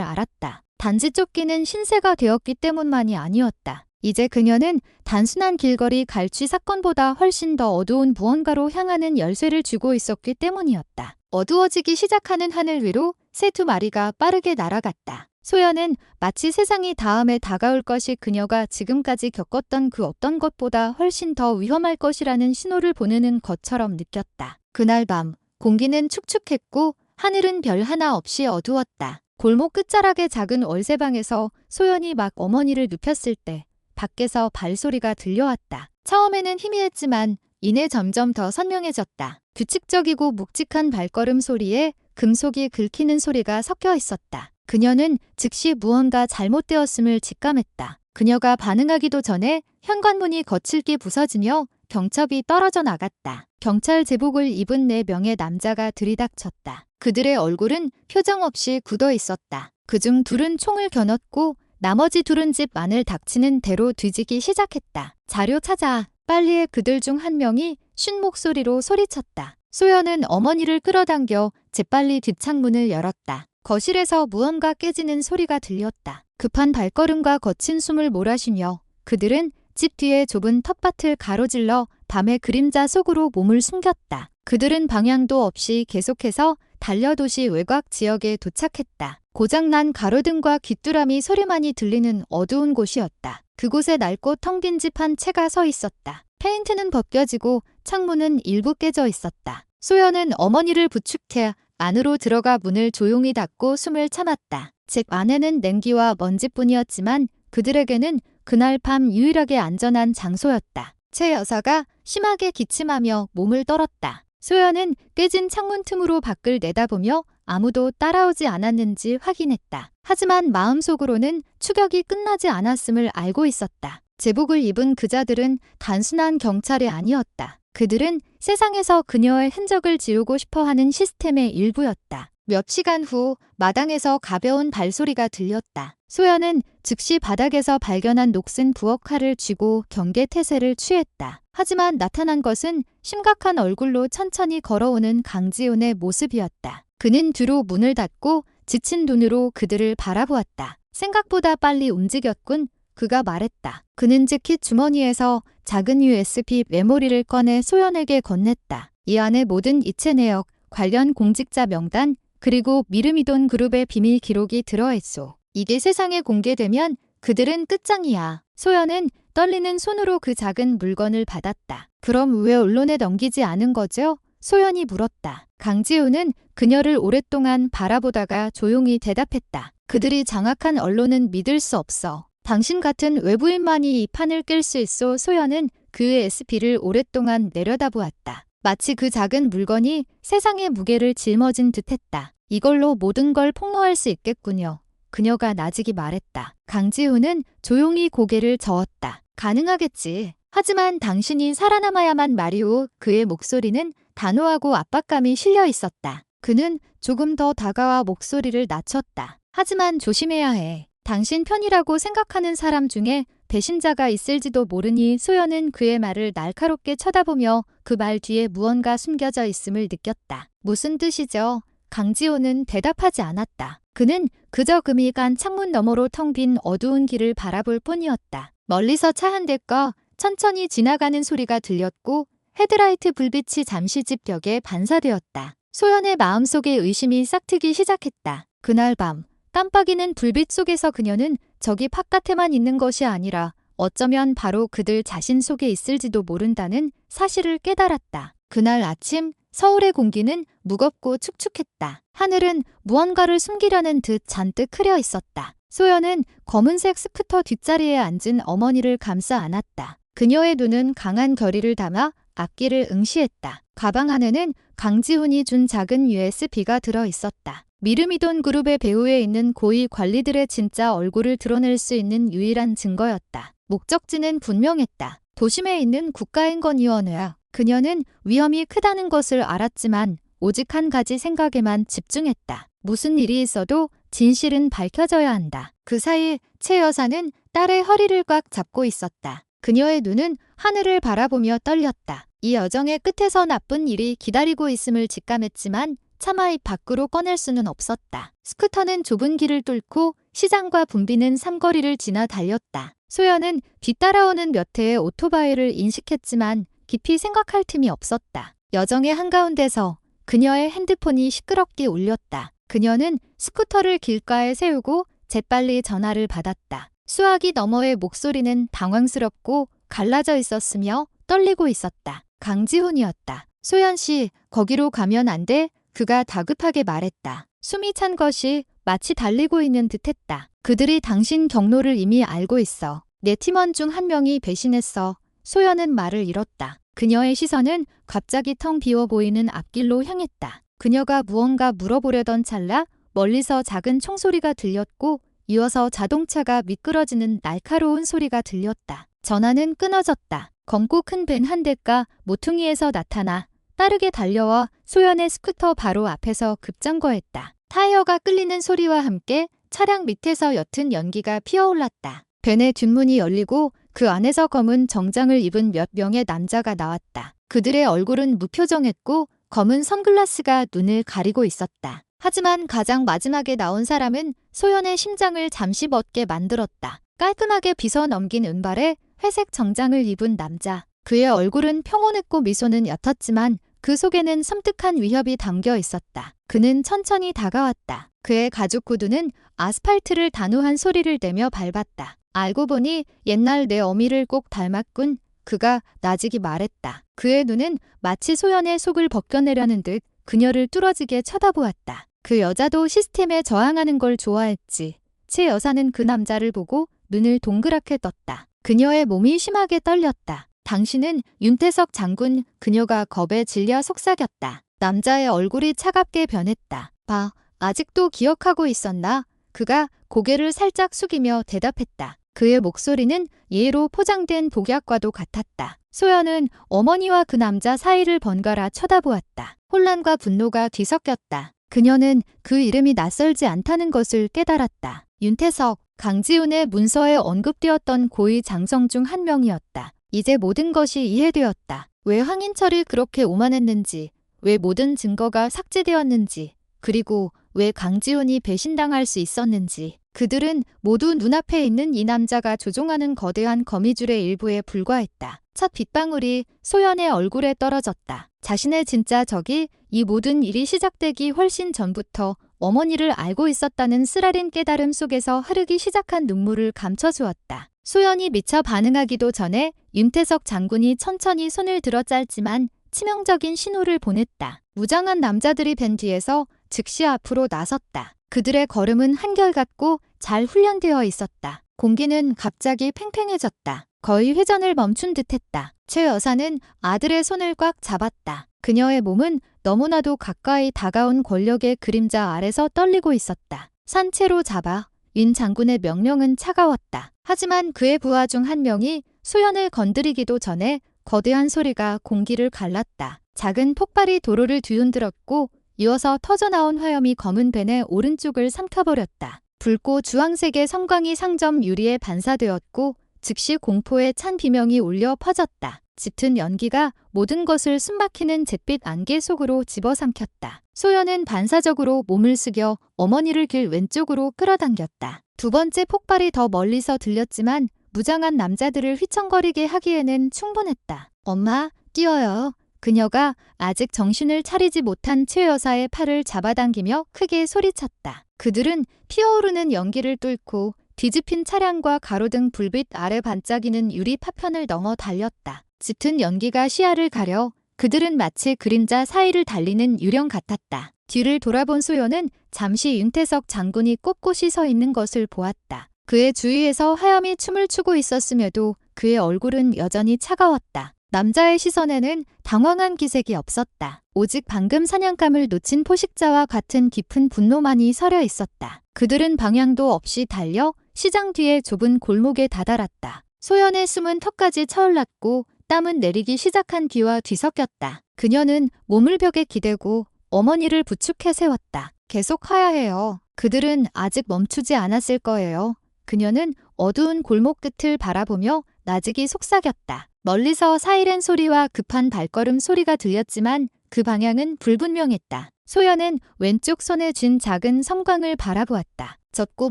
알았다. 단지 쫓기는 신세가 되었기 때문만이 아니었다. 이제 그녀는 단순한 길거리 갈취 사건보다 훨씬 더 어두운 무언가로 향하는 열쇠를 쥐고 있었기 때문이었다. 어두워지기 시작하는 하늘 위로 새 두 마리가 빠르게 날아갔다. 소연은 마치 세상이 다음에 다가올 것이 그녀가 지금까지 겪었던 그 어떤 것보다 훨씬 더 위험할 것이라는 신호를 보내는 것처럼 느꼈다. 그날 밤 공기는 축축했고 하늘은 별 하나 없이 어두웠다. 골목 끝자락의 작은 월세방에서 소연이 막 어머니를 눕혔을 때 밖에서 발소리가 들려왔다. 처음에는 희미했지만 이내 점점 더 선명해졌다. 규칙적이고 묵직한 발걸음 소리에 금속이 긁히는 소리가 섞여 있었다. 그녀는 즉시 무언가 잘못되었음을 직감했다. 그녀가 반응하기도 전에 현관문이 거칠게 부서지며 경첩이 떨어져 나갔다. 경찰 제복을 입은 4명의 남자가 들이닥쳤다. 그들의 얼굴은 표정 없이 굳어 있었다. 그중 둘은 총을 겨눴고 나머지 둘은 집 안을 닥치는 대로 뒤지기 시작했다. 자료 찾아. 빨리의 그들 중 한 명이 쉰 목소리로 소리쳤다. 소연은 어머니를 끌어당겨 재빨리 뒷창문을 열었다. 거실에서 무언가 깨지는 소리가 들렸다. 급한 발걸음과 거친 숨을 몰아쉬며 그들은 집 뒤의 좁은 텃밭을 가로질러 밤의 그림자 속으로 몸을 숨겼다. 그들은 방향도 없이 계속해서 달려 도시 외곽 지역에 도착했다. 고장난 가로등과 귀뚜라미 소리만이 들리는 어두운 곳이었다. 그곳에 낡고 텅 빈 집 한 채가 서 있었다. 페인트는 벗겨지고 창문은 일부 깨져 있었다. 소연은 어머니를 부축해 안으로 들어가 문을 조용히 닫고 숨을 참았다. 집 안에는 냉기와 먼지뿐이었지만 그들에게는 그날 밤 유일하게 안전한 장소였다. 최 여사가 심하게 기침하며 몸을 떨었다. 소연은 깨진 창문 틈으로 밖을 내다보며 아무도 따라오지 않았는지 확인했다. 하지만 마음속으로는 추격이 끝나지 않았음을 알고 있었다. 제복을 입은 그자들은 단순한 경찰이 아니었다. 그들은 세상에서 그녀의 흔적을 지우고 싶어하는 시스템의 일부였다. 몇 시간 후 마당에서 가벼운 발소리가 들렸다. 소연은 즉시 바닥에서 발견한 녹슨 부엌칼을 쥐고 경계태세를 취했다. 하지만 나타난 것은 심각한 얼굴로 천천히 걸어오는 강지훈의 모습이었다. 그는 뒤로 문을 닫고 지친 눈으로 그들을 바라보았다. 생각보다 빨리 움직였군. 그가 말했다. 그는 지킷 주머니에서 작은 USB 메모리를 꺼내 소연에게 건넸다. 이 안에 모든 이체 내역, 관련 공직자 명단, 그리고 미르미돈 그룹의 비밀 기록이 들어있소. 이게 세상에 공개되면 그들은 끝장이야. 소연은 떨리는 손으로 그 작은 물건을 받았다. 그럼 왜 언론에 넘기지 않은 거죠? 소연이 물었다. 강지훈은 그녀를 오랫동안 바라보다가 조용히 대답했다. 그들이 장악한 언론은 믿을 수 없어. 당신 같은 외부인만이 이 판을 깰 수 있어. 소연은 그의 SP를 오랫동안 내려다보았다. 마치 그 작은 물건이 세상의 무게를 짊어진 듯했다. 이걸로 모든 걸 폭로할 수 있겠군요. 그녀가 나직이 말했다. 강지훈은 조용히 고개를 저었다. 가능하겠지. 하지만 당신이 살아남아야만 말이오. 그의 목소리는 단호하고 압박감이 실려 있었다. 그는 조금 더 다가와 목소리를 낮췄다. 하지만 조심해야 해. 당신 편이라고 생각하는 사람 중에 배신자가 있을지도 모르니. 소연은 그의 말을 날카롭게 쳐다보며 그 말 뒤에 무언가 숨겨져 있음을 느꼈다. 무슨 뜻이죠? 강지호는 대답하지 않았다. 그는 그저 금이 간 창문 너머로 텅 빈 어두운 길을 바라볼 뿐이었다. 멀리서 차 한 대가 천천히 지나가는 소리가 들렸고 헤드라이트 불빛이 잠시 집 벽에 반사되었다. 소연의 마음속에 의심이 싹트기 시작했다. 그날 밤 깜빡이는 불빛 속에서 그녀는 저기 바깥에만 있는 것이 아니라 어쩌면 바로 그들 자신 속에 있을지도 모른다는 사실을 깨달았다. 그날 아침 서울의 공기는 무겁고 축축했다. 하늘은 무언가를 숨기려는 듯 잔뜩 흐려 있었다. 소연은 검은색 스쿠터 뒷자리에 앉은 어머니를 감싸 안았다. 그녀의 눈은 강한 결의를 담아 앞길을 응시했다. 가방 안에는 강지훈이 준 작은 USB가 들어 있었다. 미르미돈 그룹의 배후에 있는 고위 관리들의 진짜 얼굴을 드러낼 수 있는 유일한 증거였다. 목적지는 분명했다. 도심에 있는 국가인권위원회야. 그녀는 위험이 크다는 것을 알았지만 오직 한 가지 생각에만 집중했다. 무슨 일이 있어도 진실은 밝혀져야 한다. 그 사이 최 여사는 딸의 허리를 꽉 잡고 있었다. 그녀의 눈은 하늘을 바라보며 떨렸다. 이 여정의 끝에서 나쁜 일이 기다리고 있음을 직감했지만 차마 입 밖으로 꺼낼 수는 없었다. 스쿠터는 좁은 길을 뚫고 시장과 붐비는 삼거리를 지나 달렸다. 소연은 뒤따라오는 몇 대의 오토바이를 인식했지만 깊이 생각할 틈이 없었다. 여정의 한가운데서 그녀의 핸드폰이 시끄럽게 울렸다. 그녀는 스쿠터를 길가에 세우고 재빨리 전화를 받았다. 수화기 너머의 목소리는 당황스럽고 갈라져 있었으며 떨리고 있었다. 강지훈이었다. 소연 씨, 거기로 가면 안 돼? 그가 다급하게 말했다. 숨이 찬 것이 마치 달리고 있는 듯했다. 그들이 당신 경로를 이미 알고 있어. 내 팀원 중 한 명이 배신했어. 소연은 말을 잃었다. 그녀의 시선은 갑자기 텅 비어 보이는 앞길로 향했다. 그녀가 무언가 물어보려던 찰나 멀리서 작은 총소리가 들렸고 이어서 자동차가 미끄러지는 날카로운 소리가 들렸다. 전화는 끊어졌다. 검고 큰 밴 한 대가 모퉁이에서 나타나 빠르게 달려와 소연의 스쿠터 바로 앞에서 급정거했다. 타이어가 끌리는 소리와 함께 차량 밑에서 옅은 연기가 피어올랐다. 밴의 뒷문이 열리고 그 안에서 검은 정장을 입은 몇 명의 남자가 나왔다. 그들의 얼굴은 무표정했고 검은 선글라스가 눈을 가리고 있었다. 하지만 가장 마지막에 나온 사람은 소연의 심장을 잠시 멎게 만들었다. 깔끔하게 빗어 넘긴 은발에 회색 정장을 입은 남자. 그의 얼굴은 평온했고 미소는 옅었지만 그 속에는 섬뜩한 위협이 담겨 있었다. 그는 천천히 다가왔다. 그의 가죽 구두는 아스팔트를 단호한 소리를 내며 밟았다. 알고 보니 옛날 내 어미를 꼭 닮았군. 그가 나직이 말했다. 그의 눈은 마치 소연의 속을 벗겨내려는 듯 그녀를 뚫어지게 쳐다보았다. 그 여자도 시스템에 저항하는 걸 좋아했지. 최 여사는 그 남자를 보고 눈을 동그랗게 떴다. 그녀의 몸이 심하게 떨렸다. 당신은 윤태석 장군. 그녀가 겁에 질려 속삭였다. 남자의 얼굴이 차갑게 변했다. 봐, 아직도 기억하고 있었나? 그가 고개를 살짝 숙이며 대답했다. 그의 목소리는 예로 포장된 복약과도 같았다. 소연은 어머니와 그 남자 사이를 번갈아 쳐다보았다. 혼란과 분노가 뒤섞였다. 그녀는 그 이름이 낯설지 않다는 것을 깨달았다. 윤태석, 강지훈의 문서에 언급되었던 고위 장성 중 한 명이었다. 이제 모든 것이 이해되었다. 왜 황인철이 그렇게 오만했는지, 왜 모든 증거가 삭제되었는지, 그리고 왜 강지훈이 배신당할 수 있었는지. 그들은 모두 눈앞에 있는 이 남자가 조종하는 거대한 거미줄의 일부에 불과했다. 첫 빗방울이 소연의 얼굴에 떨어졌다. 자신의 진짜 적이 이 모든 일이 시작되기 훨씬 전부터 어머니를 알고 있었다는 쓰라린 깨달음 속에서 흐르기 시작한 눈물을 감춰주었다. 소연이 미처 반응하기도 전에 윤태석 장군이 천천히 손을 들어 짧지만 치명적인 신호를 보냈다. 무장한 남자들이 밴 뒤에서 즉시 앞으로 나섰다. 그들의 걸음은 한결같고 잘 훈련되어 있었다. 공기는 갑자기 팽팽해졌다. 거의 회전을 멈춘 듯했다. 최 여사는 아들의 손을 꽉 잡았다. 그녀의 몸은 너무나도 가까이 다가온 권력의 그림자 아래서 떨리고 있었다. 산채로 잡아. 윤 장군의 명령은 차가웠다. 하지만 그의 부하 중 한 명이 소연을 건드리기도 전에 거대한 소리가 공기를 갈랐다. 작은 폭발이 도로를 뒤흔들었고 이어서 터져나온 화염이 검은 밴의 오른쪽을 삼켜버렸다. 붉고 주황색의 성광이 상점 유리에 반사되었고 즉시 공포에 찬 비명이 울려 퍼졌다. 짙은 연기가 모든 것을 숨막히는 잿빛 안개 속으로 집어삼켰다. 소연은 반사적으로 몸을 숙여 어머니를 길 왼쪽으로 끌어당겼다. 두 번째 폭발이 더 멀리서 들렸지만 무장한 남자들을 휘청거리게 하기에는 충분했다. 엄마, 뛰어요. 그녀가 아직 정신을 차리지 못한 최 여사의 팔을 잡아당기며 크게 소리쳤다. 그들은 피어오르는 연기를 뚫고 뒤집힌 차량과 가로등 불빛 아래 반짝이는 유리 파편을 넘어 달렸다. 짙은 연기가 시야를 가려 그들은 마치 그림자 사이를 달리는 유령 같았다. 뒤를 돌아본 소연은 잠시 윤태석 장군이 꼿꼿이 서 있는 것을 보았다. 그의 주위에서 화염이 춤을 추고 있었음에도 그의 얼굴은 여전히 차가웠다. 남자의 시선에는 당황한 기색이 없었다. 오직 방금 사냥감을 놓친 포식자와 같은 깊은 분노만이 서려 있었다. 그들은 방향도 없이 달려 시장 뒤의 좁은 골목에 다다랐다. 소연의 숨은 턱까지 차올랐고 땀은 내리기 시작한 뒤와 뒤섞였다. 그녀는 몸을 벽에 기대고 어머니를 부축해 세웠다. 계속해야 해요. 그들은 아직 멈추지 않았을 거예요. 그녀는 어두운 골목 끝을 바라보며 나직이 속삭였다. 멀리서 사이렌 소리와 급한 발걸음 소리가 들렸지만 그 방향은 불분명했다. 소연은 왼쪽 손에 쥔 작은 섬광을 바라보았다. 젖고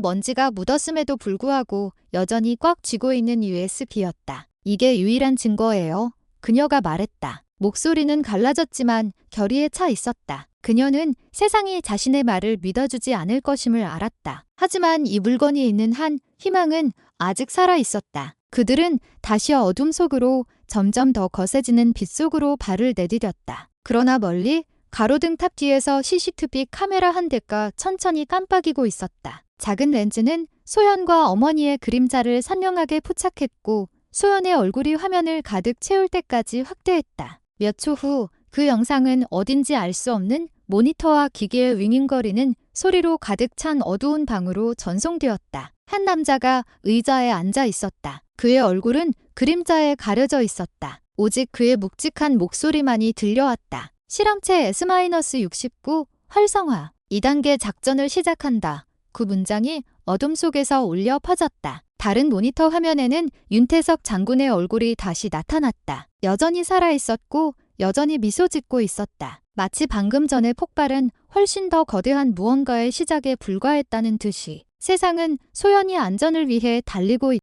먼지가 묻었음에도 불구하고 여전히 꽉 쥐고 있는 USB였다. 이게 유일한 증거예요. 그녀가 말했다. 목소리는 갈라졌지만 결의에 차 있었다. 그녀는 세상이 자신의 말을 믿어주지 않을 것임을 알았다. 하지만 이 물건이 있는 한 희망은 아직 살아 있었다. 그들은 다시 어둠 속으로 점점 더 거세지는 빛 속으로 발을 내디뎠다. 그러나 멀리 가로등 탑 뒤에서 CCTV 카메라 한 대가 천천히 깜빡이고 있었다. 작은 렌즈는 소연과 어머니의 그림자를 선명하게 포착했고 소연의 얼굴이 화면을 가득 채울 때까지 확대했다. 몇 초 후 그 영상은 어딘지 알 수 없는 모니터와 기계의 윙윙거리는 소리로 가득 찬 어두운 방으로 전송되었다. 한 남자가 의자에 앉아 있었다. 그의 얼굴은 그림자에 가려져 있었다. 오직 그의 묵직한 목소리만이 들려왔다. 실험체 S-69 활성화. 2단계 작전을 시작한다. 그 문장이 어둠 속에서 울려 퍼졌다. 다른 모니터 화면에는 윤태석 장군의 얼굴이 다시 나타났다. 여전히 살아있었고 여전히 미소 짓고 있었다. 마치 방금 전의 폭발은 훨씬 더 거대한 무언가의 시작에 불과했다는 듯이 세상은 소연이 안전을 위해 달리고 있다.